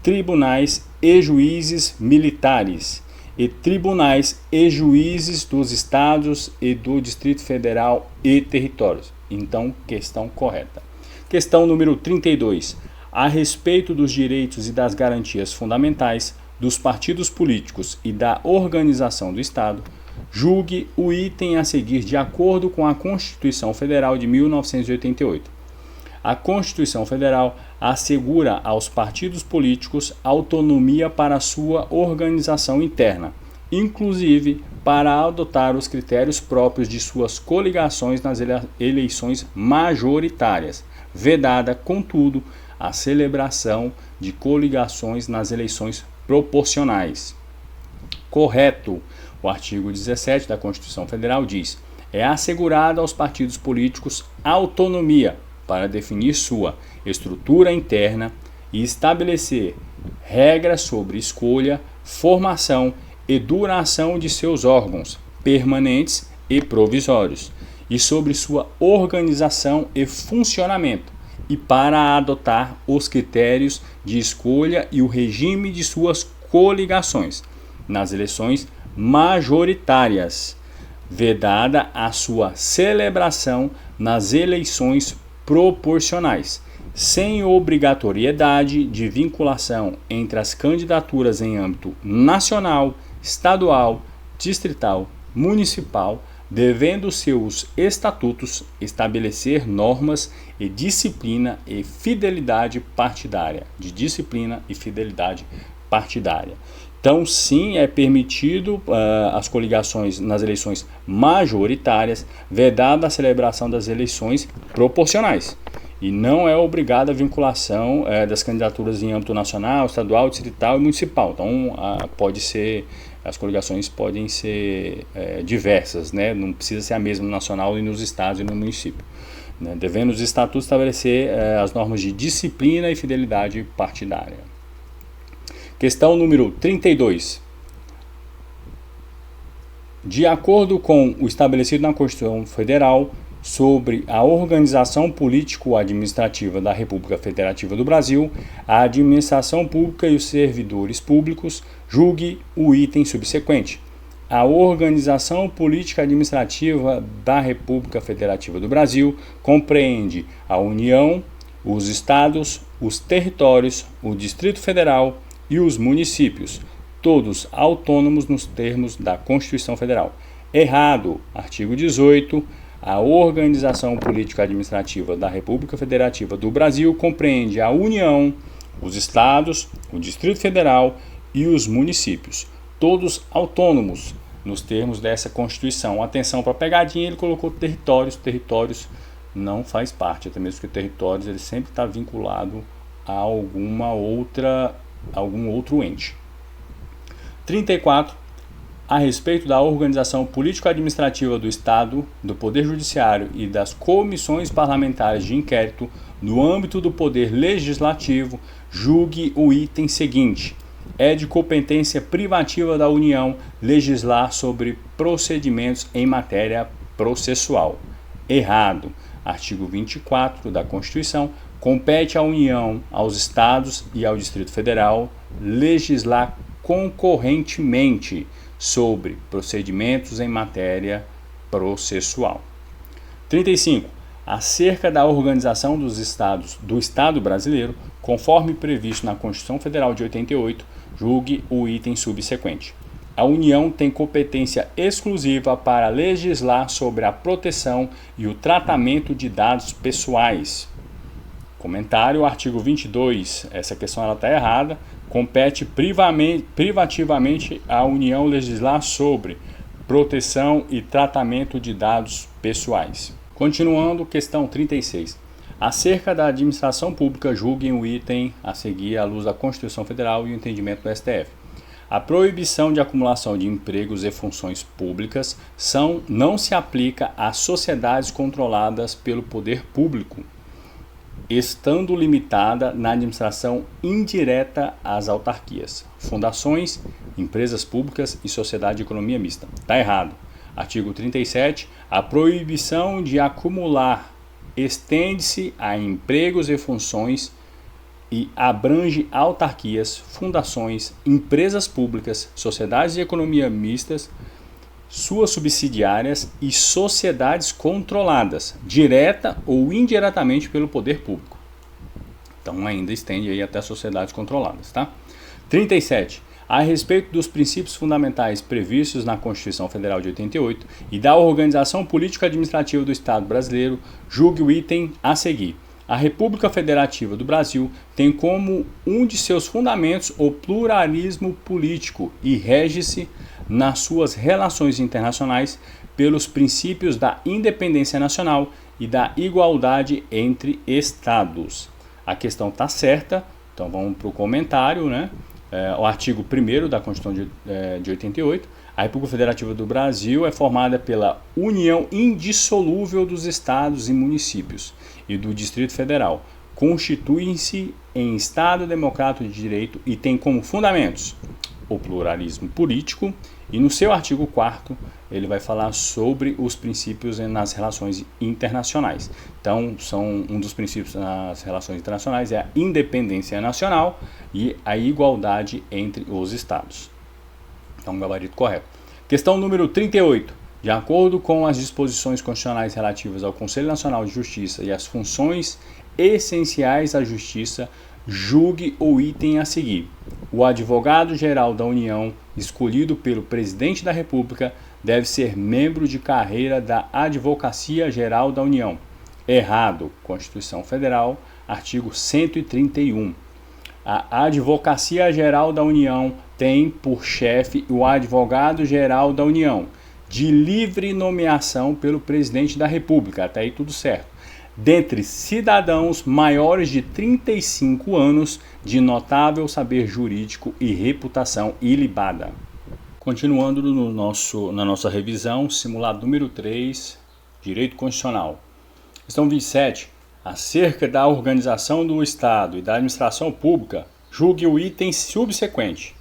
tribunais e juízes militares e tribunais e juízes dos estados e do Distrito Federal e territórios. Então, questão correta. Questão número 32. A respeito dos direitos e das garantias fundamentais dos partidos políticos e da organização do Estado, julgue o item a seguir de acordo com a Constituição Federal de 1988. A Constituição Federal assegura aos partidos políticos autonomia para sua organização interna, inclusive para adotar os critérios próprios de suas coligações nas eleições majoritárias, vedada, contudo, a celebração de coligações nas eleições proporcionais. Correto. O artigo 17 da Constituição Federal diz: é assegurada aos partidos políticos autonomia para definir sua estrutura interna e estabelecer regras sobre escolha, formação e duração de seus órgãos permanentes e provisórios, e sobre sua organização e funcionamento, e para adotar os critérios de escolha e o regime de suas coligações nas eleições majoritárias, vedada a sua celebração nas eleições proporcionais, sem obrigatoriedade de vinculação entre as candidaturas em âmbito nacional, estadual, distrital, municipal, devendo seus estatutos estabelecer normas de disciplina e fidelidade partidária, Então, sim, é permitido as coligações nas eleições majoritárias, vedada a celebração das eleições proporcionais. E não é obrigada a vinculação das candidaturas em âmbito nacional, estadual, distrital e municipal. Então, as coligações podem ser diversas, né? Não precisa ser a mesma no nacional e nos estados e no município. Né? Devendo os estatutos estabelecer as normas de disciplina e fidelidade partidária. Questão número 32. De acordo com o estabelecido na Constituição Federal sobre a organização político-administrativa da República Federativa do Brasil, a administração pública e os servidores públicos, julgue o item subsequente. A organização política administrativa da República Federativa do Brasil compreende a União, os estados, os territórios, o Distrito Federal e os municípios, todos autônomos nos termos da Constituição Federal. Errado. Artigo 18. A organização político-administrativa da República Federativa do Brasil compreende a União, os estados, o Distrito Federal e os municípios, todos autônomos nos termos dessa Constituição. Atenção para a pegadinha, ele colocou territórios não faz parte, até mesmo que territórios ele sempre está vinculado a algum outro ente. 34. A respeito da organização político-administrativa do Estado, do Poder Judiciário e das comissões parlamentares de inquérito no âmbito do Poder Legislativo, julgue o item seguinte. É de competência privativa da União legislar sobre procedimentos em matéria processual. Errado. Artigo 24 da Constituição. Compete à União, aos Estados e ao Distrito Federal legislar concorrentemente sobre procedimentos em matéria processual. 35. Acerca da organização dos estados do Estado brasileiro, conforme previsto na Constituição Federal de 88, julgue o item subsequente. A União tem competência exclusiva para legislar sobre a proteção e o tratamento de dados pessoais. Comentário, artigo 22. Essa questão está errada. Compete privativamente à União legislar sobre proteção e tratamento de dados pessoais. Continuando, questão 36. Acerca da administração pública, julguem o item a seguir à luz da Constituição Federal e o entendimento do STF. A proibição de acumulação de empregos e funções públicas não se aplica às sociedades controladas pelo poder público, estando limitada na administração indireta às autarquias, fundações, empresas públicas e sociedade de economia mista. Está errado. Artigo 37. A proibição de acumular estende-se a empregos e funções e abrange autarquias, fundações, empresas públicas, sociedades de economia mistas, suas subsidiárias e sociedades controladas, direta ou indiretamente pelo poder público. Então ainda estende aí até sociedades controladas, tá? 37. A respeito dos princípios fundamentais previstos na Constituição Federal de 88 e da organização político-administrativa do Estado brasileiro, julgue o item a seguir. A República Federativa do Brasil tem como um de seus fundamentos o pluralismo político e rege-se nas suas relações internacionais pelos princípios da independência nacional e da igualdade entre estados. A questão está certa, então vamos para o comentário, né? O artigo 1º da Constituição de 88. A República Federativa do Brasil é formada pela união indissolúvel dos estados e municípios e do Distrito Federal. Constituem-se em Estado democrático de direito e tem como fundamentos o pluralismo político, e no seu artigo 4º ele vai falar sobre os princípios nas relações internacionais. Então, um dos princípios nas relações internacionais é a independência nacional e a igualdade entre os estados. Então, gabarito correto. Questão número 38. De acordo com as disposições constitucionais relativas ao Conselho Nacional de Justiça e às funções essenciais à Justiça, julgue o item a seguir. O advogado-geral da União, escolhido pelo Presidente da República, deve ser membro de carreira da Advocacia Geral da União. Errado. Constituição Federal, artigo 131. A Advocacia Geral da União tem por chefe o Advogado-Geral da União, de livre nomeação pelo Presidente da República. Até aí tudo certo. Dentre cidadãos maiores de 35 anos de notável saber jurídico e reputação ilibada. Continuando na nossa revisão, simulado número 3, Direito Constitucional. Questão 27. Acerca da organização do Estado e da administração pública, julgue o item subsequente.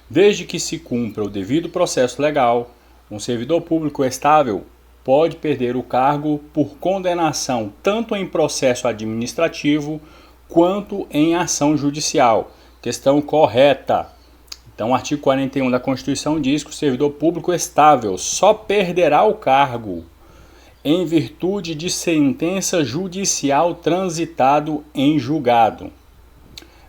Desde que se cumpra o devido processo legal, um servidor público estável pode perder o cargo por condenação tanto em processo administrativo quanto em ação judicial. Questão correta. Então, o artigo 41 da Constituição diz que o servidor público estável só perderá o cargo em virtude de sentença judicial transitado em julgado,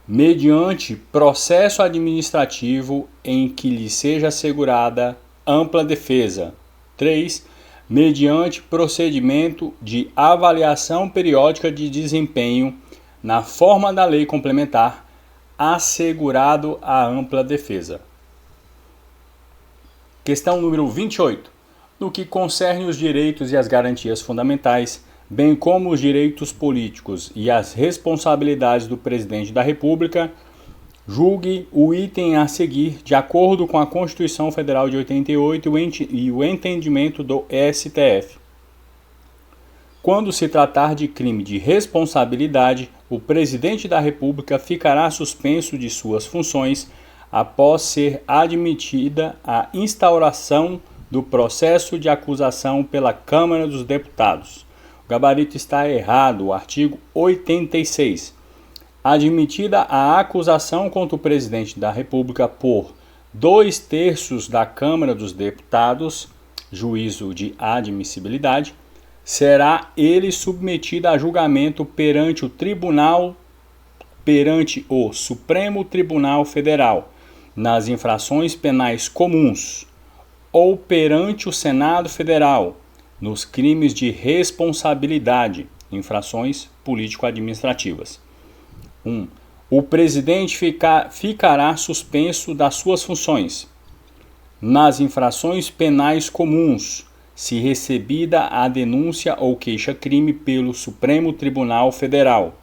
mediante processo administrativo em que lhe seja assegurada ampla defesa. 3. Mediante procedimento de avaliação periódica de desempenho na forma da lei complementar, assegurado a ampla defesa. Questão número 28. No que concerne os direitos e as garantias fundamentais, bem como os direitos políticos e as responsabilidades do Presidente da República, julgue o item a seguir de acordo com a Constituição Federal de 88 e o entendimento do STF. Quando se tratar de crime de responsabilidade, o Presidente da República ficará suspenso de suas funções após ser admitida a instauração do processo de acusação pela Câmara dos Deputados. O gabarito está errado, o artigo 86. Admitida a acusação contra o Presidente da República por 2/3 da Câmara dos Deputados, juízo de admissibilidade, será ele submetido a julgamento perante o Supremo Tribunal Federal, nas infrações penais comuns, ou perante o Senado Federal, nos crimes de responsabilidade, infrações político-administrativas. 1. O presidente ficará suspenso das suas funções nas infrações penais comuns, se recebida a denúncia ou queixa-crime pelo Supremo Tribunal Federal,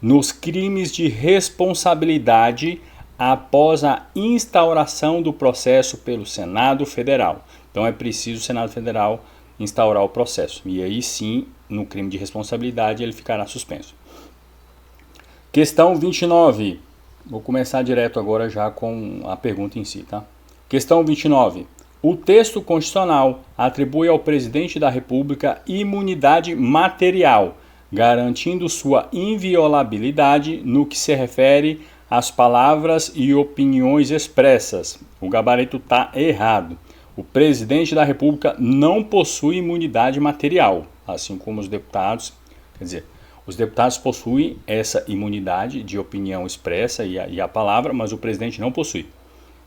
nos crimes de responsabilidade após a instauração do processo pelo Senado Federal. Então é preciso o Senado Federal instaurar o processo. E aí sim, no crime de responsabilidade, ele ficará suspenso. Questão 29. Vou começar direto agora já com a pergunta em si, tá? Questão 29. O texto constitucional atribui ao Presidente da República imunidade material, garantindo sua inviolabilidade no que se refere às palavras e opiniões expressas. O gabarito está errado. O Presidente da República não possui imunidade material, assim como os deputados. Quer dizer, os deputados possuem essa imunidade de opinião expressa e a palavra, mas o presidente não possui.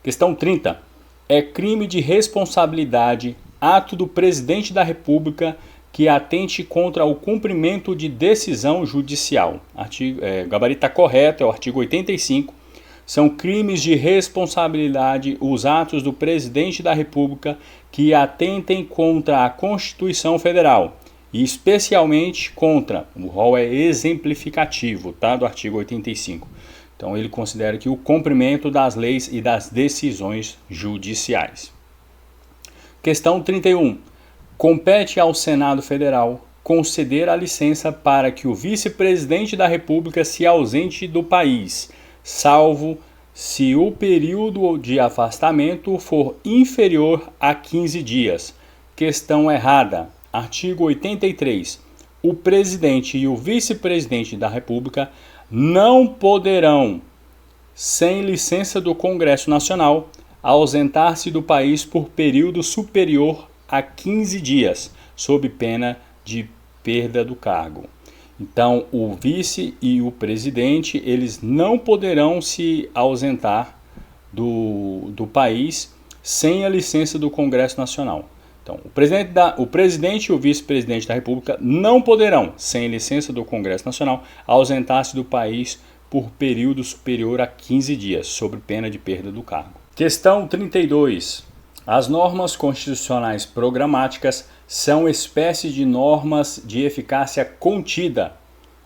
Questão 30. É crime de responsabilidade ato do Presidente da República que atente contra o cumprimento de decisão judicial. Gabarito está correto, é o artigo 85. São crimes de responsabilidade os atos do Presidente da República que atentem contra a Constituição Federal, e especialmente contra, o rol é exemplificativo, tá, do artigo 85. Então ele considera que o cumprimento das leis e das decisões judiciais. Questão 31. Compete ao Senado Federal conceder a licença para que o vice-presidente da República se ausente do país, salvo se o período de afastamento for inferior a 15 dias. Questão errada. Artigo 83. O presidente e o vice-presidente da República não poderão, sem licença do Congresso Nacional, ausentar-se do país por período superior a 15 dias, sob pena de perda do cargo. Então, o vice e o presidente, eles não poderão se ausentar do país sem a licença do Congresso Nacional. Então, o presidente e o vice-presidente da República não poderão, sem licença do Congresso Nacional, ausentar-se do país por período superior a 15 dias, sob pena de perda do cargo. Questão 32. As normas constitucionais programáticas são espécie de normas de eficácia contida,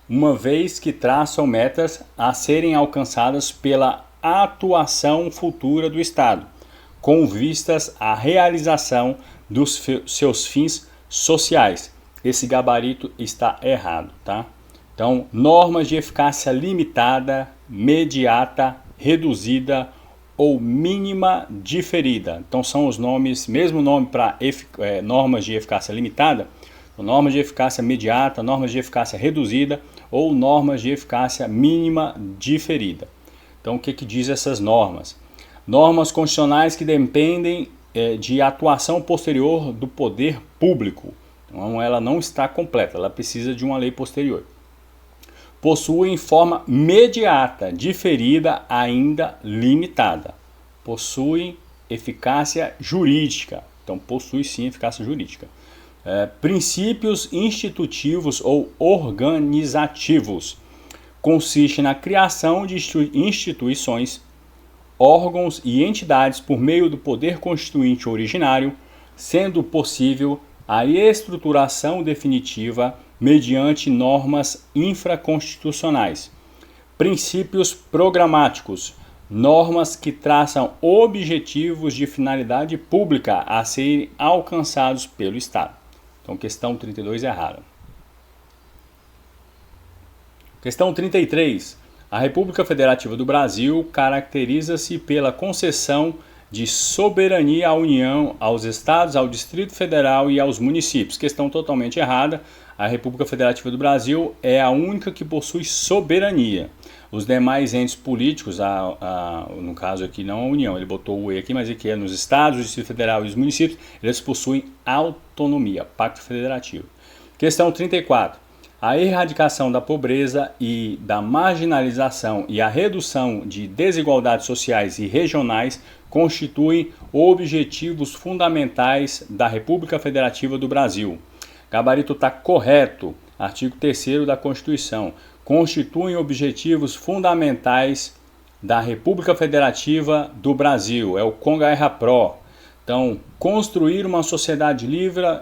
uma vez que traçam metas a serem alcançadas pela atuação futura do Estado, com vistas à realização dos seus fins sociais. Esse gabarito está errado, tá? Então, normas de eficácia limitada, imediata, reduzida ou mínima diferida. Então, são os nomes, mesmo nome para normas de eficácia limitada, normas de eficácia imediata, normas de eficácia reduzida ou normas de eficácia mínima diferida. Então, o que diz essas normas? Normas constitucionais que dependem de atuação posterior do poder público. Então, ela não está completa, ela precisa de uma lei posterior. Possuem forma mediata, diferida, ainda limitada. Possuem eficácia jurídica. Então, possui sim eficácia jurídica. Princípios institutivos ou organizativos. Consiste na criação de instituições, órgãos e entidades por meio do poder constituinte originário, sendo possível a estruturação definitiva mediante normas infraconstitucionais. Princípios programáticos, normas que traçam objetivos de finalidade pública a serem alcançados pelo Estado. Então, questão 32 errada. Questão 33. A República Federativa do Brasil caracteriza-se pela concessão de soberania à União, aos Estados, ao Distrito Federal e aos municípios. Questão totalmente errada. A República Federativa do Brasil é a única que possui soberania. Os demais entes políticos, no caso aqui não a União, ele botou o E aqui, mas aqui é nos Estados, o Distrito Federal e os municípios, eles possuem autonomia, pacto federativo. Questão 34. A erradicação da pobreza e da marginalização e a redução de desigualdades sociais e regionais constituem objetivos fundamentais da República Federativa do Brasil. Gabarito está correto. Artigo 3º da Constituição. Constituem objetivos fundamentais da República Federativa do Brasil. É o CONGA-RA-PRO. Então, construir uma sociedade livre,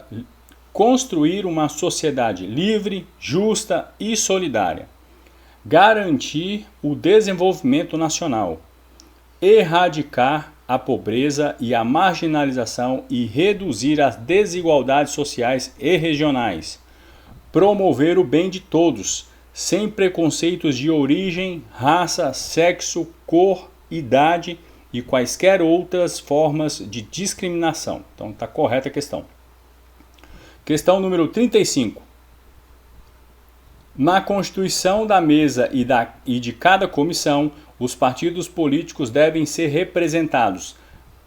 justa e solidária. Garantir o desenvolvimento nacional. Erradicar a pobreza e a marginalização e reduzir as desigualdades sociais e regionais. Promover o bem de todos, sem preconceitos de origem, raça, sexo, cor, idade e quaisquer outras formas de discriminação. Então está correta a questão. Questão número 35. Na constituição da mesa e de cada comissão, os partidos políticos devem ser representados,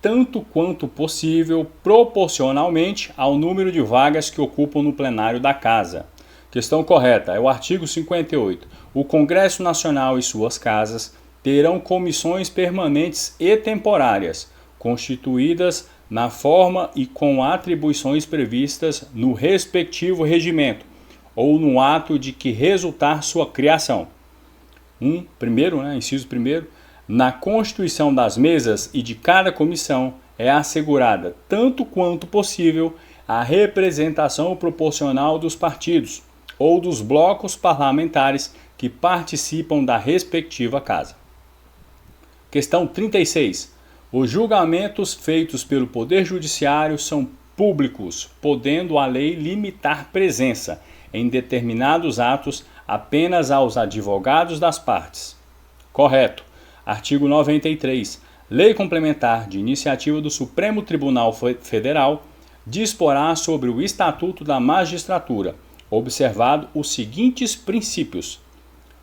tanto quanto possível, proporcionalmente ao número de vagas que ocupam no plenário da Casa. Questão correta, é o artigo 58. O Congresso Nacional e suas casas terão comissões permanentes e temporárias, constituídas na forma e com atribuições previstas no respectivo regimento, ou no ato de que resultar sua criação. Inciso 1º, na constituição das mesas e de cada comissão é assegurada, tanto quanto possível, a representação proporcional dos partidos ou dos blocos parlamentares que participam da respectiva casa. Questão 36. Os julgamentos feitos pelo Poder Judiciário são públicos, podendo a lei limitar presença em determinados atos apenas aos advogados das partes. Correto. Artigo 93. Lei complementar de iniciativa do Supremo Tribunal Federal disporá sobre o Estatuto da Magistratura, observado os seguintes princípios.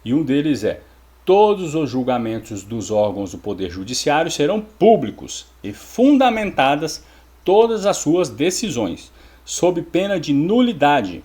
E um deles é: todos os julgamentos dos órgãos do Poder Judiciário serão públicos e fundamentadas todas as suas decisões, sob pena de nulidade,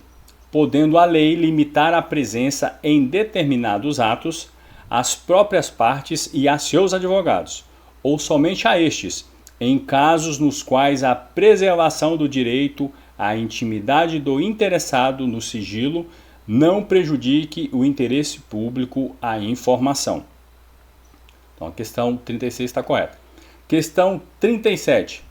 podendo a lei limitar a presença em determinados atos às próprias partes e a seus advogados, ou somente a estes, em casos nos quais a preservação do direito à intimidade do interessado no sigilo não prejudique o interesse público à informação. Então a questão 36 está correta. Questão 37.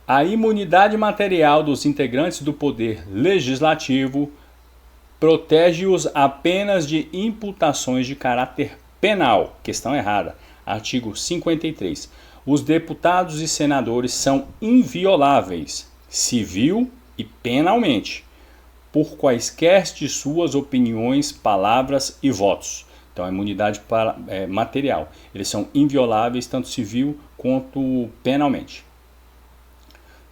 A imunidade material dos integrantes do Poder Legislativo protege-os apenas de imputações de caráter penal. Questão errada. Artigo 53. Os deputados e senadores são invioláveis, civil e penalmente, por quaisquer de suas opiniões, palavras e votos. Então, a imunidade material. Eles são invioláveis, tanto civil quanto penalmente.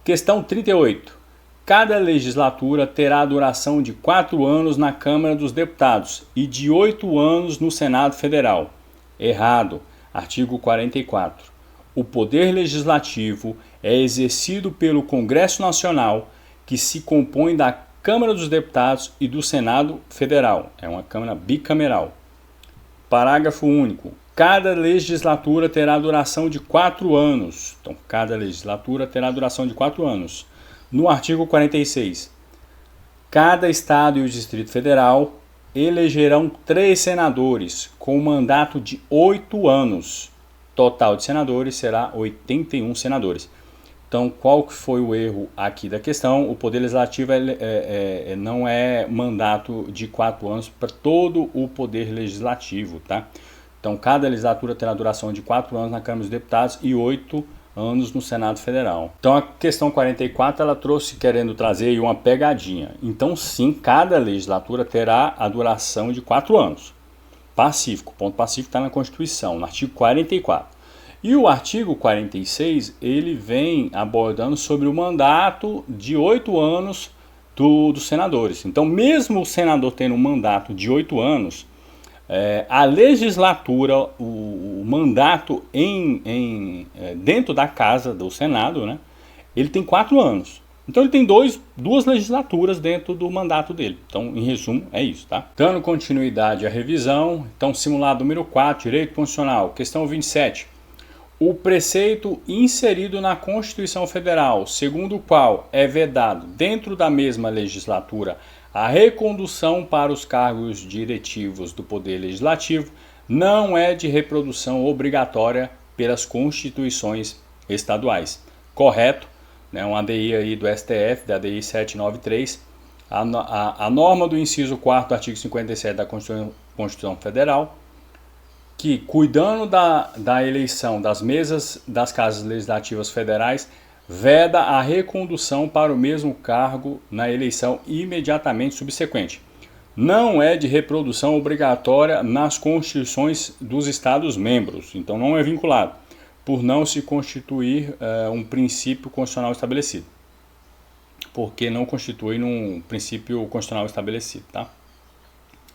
Questão 38. Cada legislatura terá duração de 4 anos na Câmara dos Deputados e de 8 anos no Senado Federal. Errado. Artigo 44. O poder legislativo é exercido pelo Congresso Nacional, que se compõe da Câmara dos Deputados e do Senado Federal. É uma Câmara bicameral. Parágrafo único. Cada legislatura terá duração de 4 anos. Então, cada legislatura terá duração de 4 anos. No artigo 46, cada Estado e o Distrito Federal elegerão 3 senadores com mandato de 8 anos. Total de senadores será 81 senadores. Então, qual que foi o erro aqui da questão? O Poder Legislativo não é mandato de 4 anos para todo o Poder Legislativo, tá? Então, cada legislatura terá duração de 4 anos na Câmara dos Deputados e 8 anos no Senado Federal. Então, a questão 44, ela trouxe, querendo trazer aí uma pegadinha. Então, sim, cada legislatura terá a duração de 4 anos. Pacífico, ponto pacífico está na Constituição, no artigo 44. E o artigo 46, ele vem abordando sobre o mandato de 8 anos dos senadores. Então, mesmo o senador tendo um mandato de 8 anos, a legislatura, o mandato dentro da casa do Senado, né, ele tem 4 anos. Então ele tem duas legislaturas dentro do mandato dele. Então, em resumo, é isso, tá? Dando continuidade à revisão, então, simulado número 4, Direito Constitucional, questão 27. O preceito inserido na Constituição Federal, segundo o qual é vedado, dentro da mesma legislatura, a recondução para os cargos diretivos do Poder Legislativo, não é de reprodução obrigatória pelas constituições estaduais. Correto? Um ADI aí do STF, da ADI 793, a norma do inciso 4º do artigo 57 da Constituição Federal, que, cuidando da eleição das mesas das casas legislativas federais, veda a recondução para o mesmo cargo na eleição imediatamente subsequente. Não é de reprodução obrigatória nas constituições dos Estados-membros, então não é vinculado, por não se constituir um princípio constitucional estabelecido. Porque não constitui num princípio constitucional estabelecido, tá?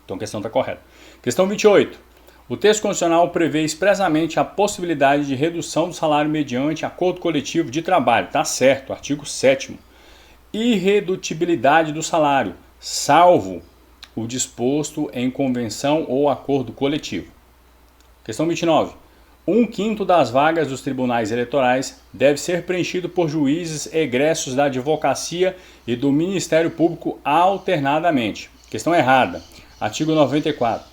Então a questão está correta. Questão 28. O texto constitucional prevê expressamente a possibilidade de redução do salário mediante acordo coletivo de trabalho. Tá certo, artigo 7º. Irredutibilidade do salário, salvo o disposto em convenção ou acordo coletivo. Questão 29. 1/5 das vagas dos tribunais eleitorais deve ser preenchido por juízes egressos da advocacia e do Ministério Público alternadamente. Questão errada. Artigo 94.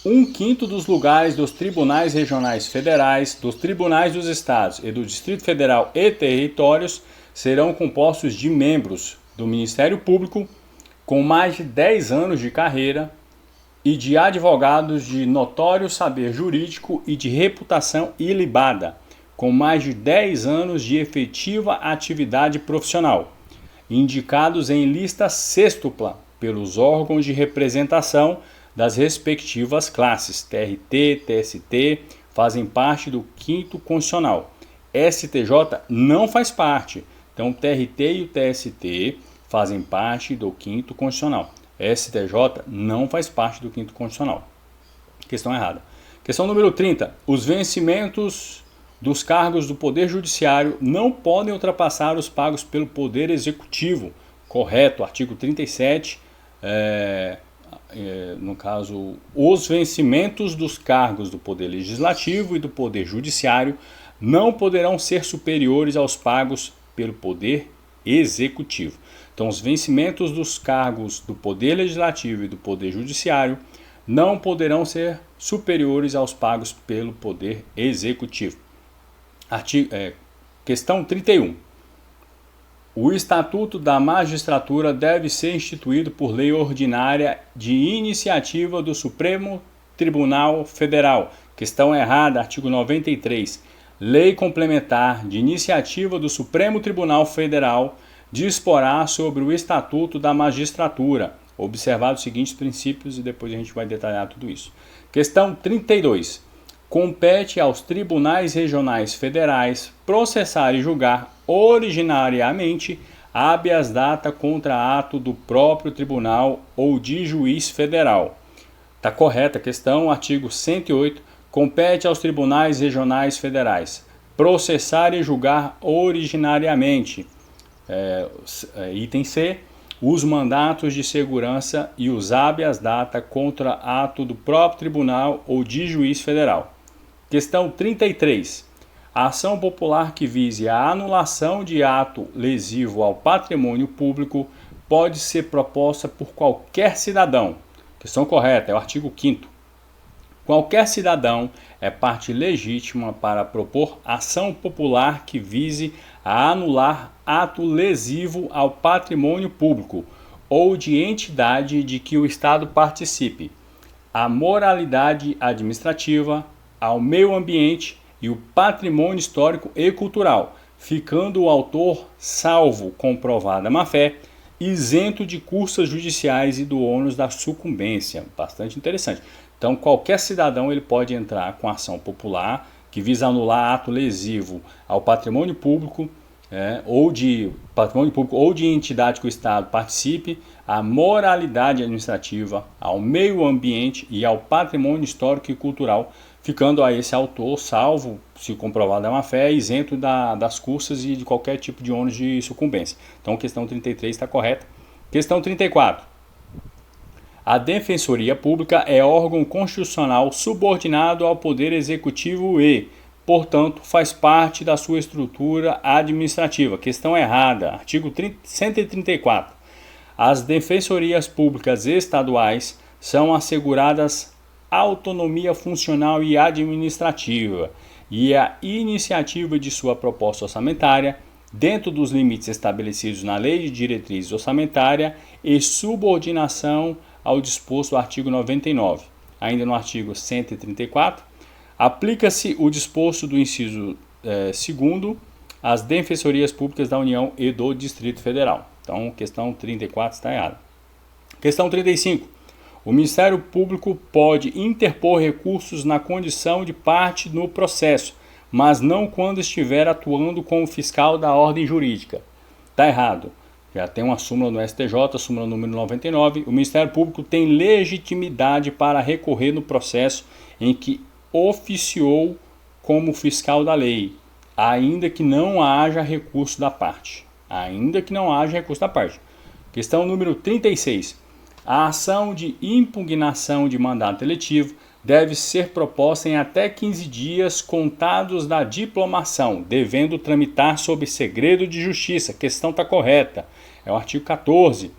1/5 dos lugares dos tribunais regionais federais, dos tribunais dos estados e do Distrito Federal e territórios serão compostos de membros do Ministério Público com mais de 10 anos de carreira e de advogados de notório saber jurídico e de reputação ilibada, com mais de 10 anos de efetiva atividade profissional, indicados em lista sextupla pelos órgãos de representação das respectivas classes, TRT, TST, fazem parte do 5º Constitucional. STJ não faz parte. Então, o TRT e o TST fazem parte do 5º Constitucional. STJ não faz parte do 5º Constitucional. Questão errada. Questão número 30. Os vencimentos dos cargos do Poder Judiciário não podem ultrapassar os pagos pelo Poder Executivo. Correto. Artigo 37. No caso, os vencimentos dos cargos do Poder Legislativo e do Poder Judiciário não poderão ser superiores aos pagos pelo Poder Executivo. Então, os vencimentos dos cargos do Poder Legislativo e do Poder Judiciário não poderão ser superiores aos pagos pelo Poder Executivo. Questão 31. O Estatuto da Magistratura deve ser instituído por lei ordinária de iniciativa do Supremo Tribunal Federal. Questão errada, artigo 93. Lei complementar de iniciativa do Supremo Tribunal Federal disporá sobre o Estatuto da Magistratura. Observados os seguintes princípios e depois a gente vai detalhar tudo isso. Questão 32. Compete aos tribunais regionais federais processar e julgar originariamente habeas data contra ato do próprio tribunal ou de juiz federal. Está correta a questão, artigo 108. Compete aos tribunais regionais federais processar e julgar originariamente. Item C. Os mandatos de segurança e os habeas data contra ato do próprio tribunal ou de juiz federal. Questão 33. A ação popular que vise a anulação de ato lesivo ao patrimônio público pode ser proposta por qualquer cidadão. Questão correta, é o artigo 5º. Qualquer cidadão é parte legítima para propor ação popular que vise a anular ato lesivo ao patrimônio público ou de entidade de que o Estado participe, à moralidade administrativa, ao meio ambiente e o patrimônio histórico e cultural, ficando o autor, salvo comprovada má-fé, isento de custas judiciais e do ônus da sucumbência. Bastante interessante. Então, qualquer cidadão ele pode entrar com ação popular que visa anular ato lesivo ao patrimônio público, ou de entidade que o Estado participe, à moralidade administrativa, ao meio ambiente e ao patrimônio histórico e cultural, ficando a esse autor, salvo se comprovada a má-fé, isento das custas e de qualquer tipo de ônus de sucumbência. Então, questão 33 está correta. Questão 34. A Defensoria Pública é órgão constitucional subordinado ao Poder Executivo e, portanto, faz parte da sua estrutura administrativa. Questão errada. Artigo 134. As defensorias públicas estaduais são asseguradas autonomia funcional e administrativa e a iniciativa de sua proposta orçamentária dentro dos limites estabelecidos na Lei de Diretrizes Orçamentária e subordinação ao disposto do artigo 99. Ainda no artigo 134, aplica-se o disposto do inciso 2º às defensorias públicas da União e do Distrito Federal. Então, questão 34 está errada. Questão 35. O Ministério Público pode interpor recursos na condição de parte no processo, mas não quando estiver atuando como fiscal da ordem jurídica. Está errado. Já tem uma súmula no STJ, súmula número 99. O Ministério Público tem legitimidade para recorrer no processo em que oficiou como fiscal da lei, ainda que não haja recurso da parte. Ainda que não haja recurso da parte. Questão número 36. A ação de impugnação de mandato eletivo deve ser proposta em até 15 dias contados da diplomação, devendo tramitar sob segredo de justiça. A questão está correta. É o artigo 14.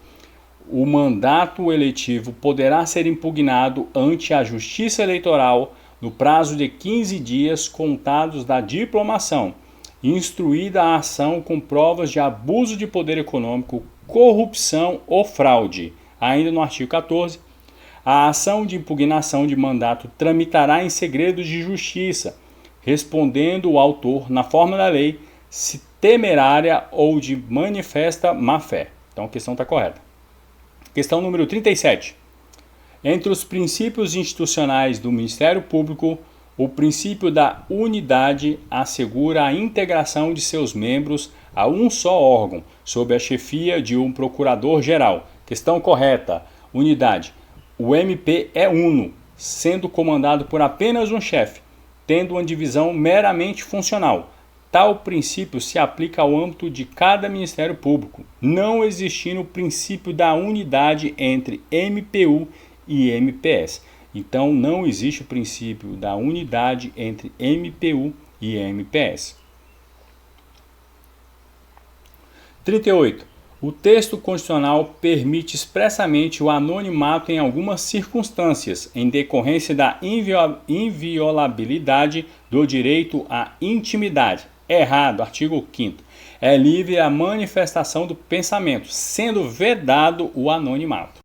O mandato eletivo poderá ser impugnado ante a Justiça Eleitoral no prazo de 15 dias contados da diplomação, instruída a ação com provas de abuso de poder econômico, corrupção ou fraude. Ainda no artigo 14, a ação de impugnação de mandato tramitará em segredo de justiça, respondendo o autor, na forma da lei, se temerária ou de manifesta má-fé. Então a questão está correta. Questão número 37. Entre os princípios institucionais do Ministério Público, O princípio da unidade assegura a integração de seus membros a um só órgão, sob a chefia de um procurador-geral. Questão correta. Unidade. O MP é uno, sendo comandado por apenas um chefe, tendo uma divisão meramente funcional. Tal princípio se aplica ao âmbito de cada Ministério Público, não existindo o princípio da unidade entre MPU e MPS. Então, não existe o princípio da unidade entre MPU e MPS. 38. O texto constitucional permite expressamente o anonimato em algumas circunstâncias, em decorrência da inviolabilidade do direito à intimidade. Errado, artigo 5º. É livre a manifestação do pensamento, sendo vedado o anonimato.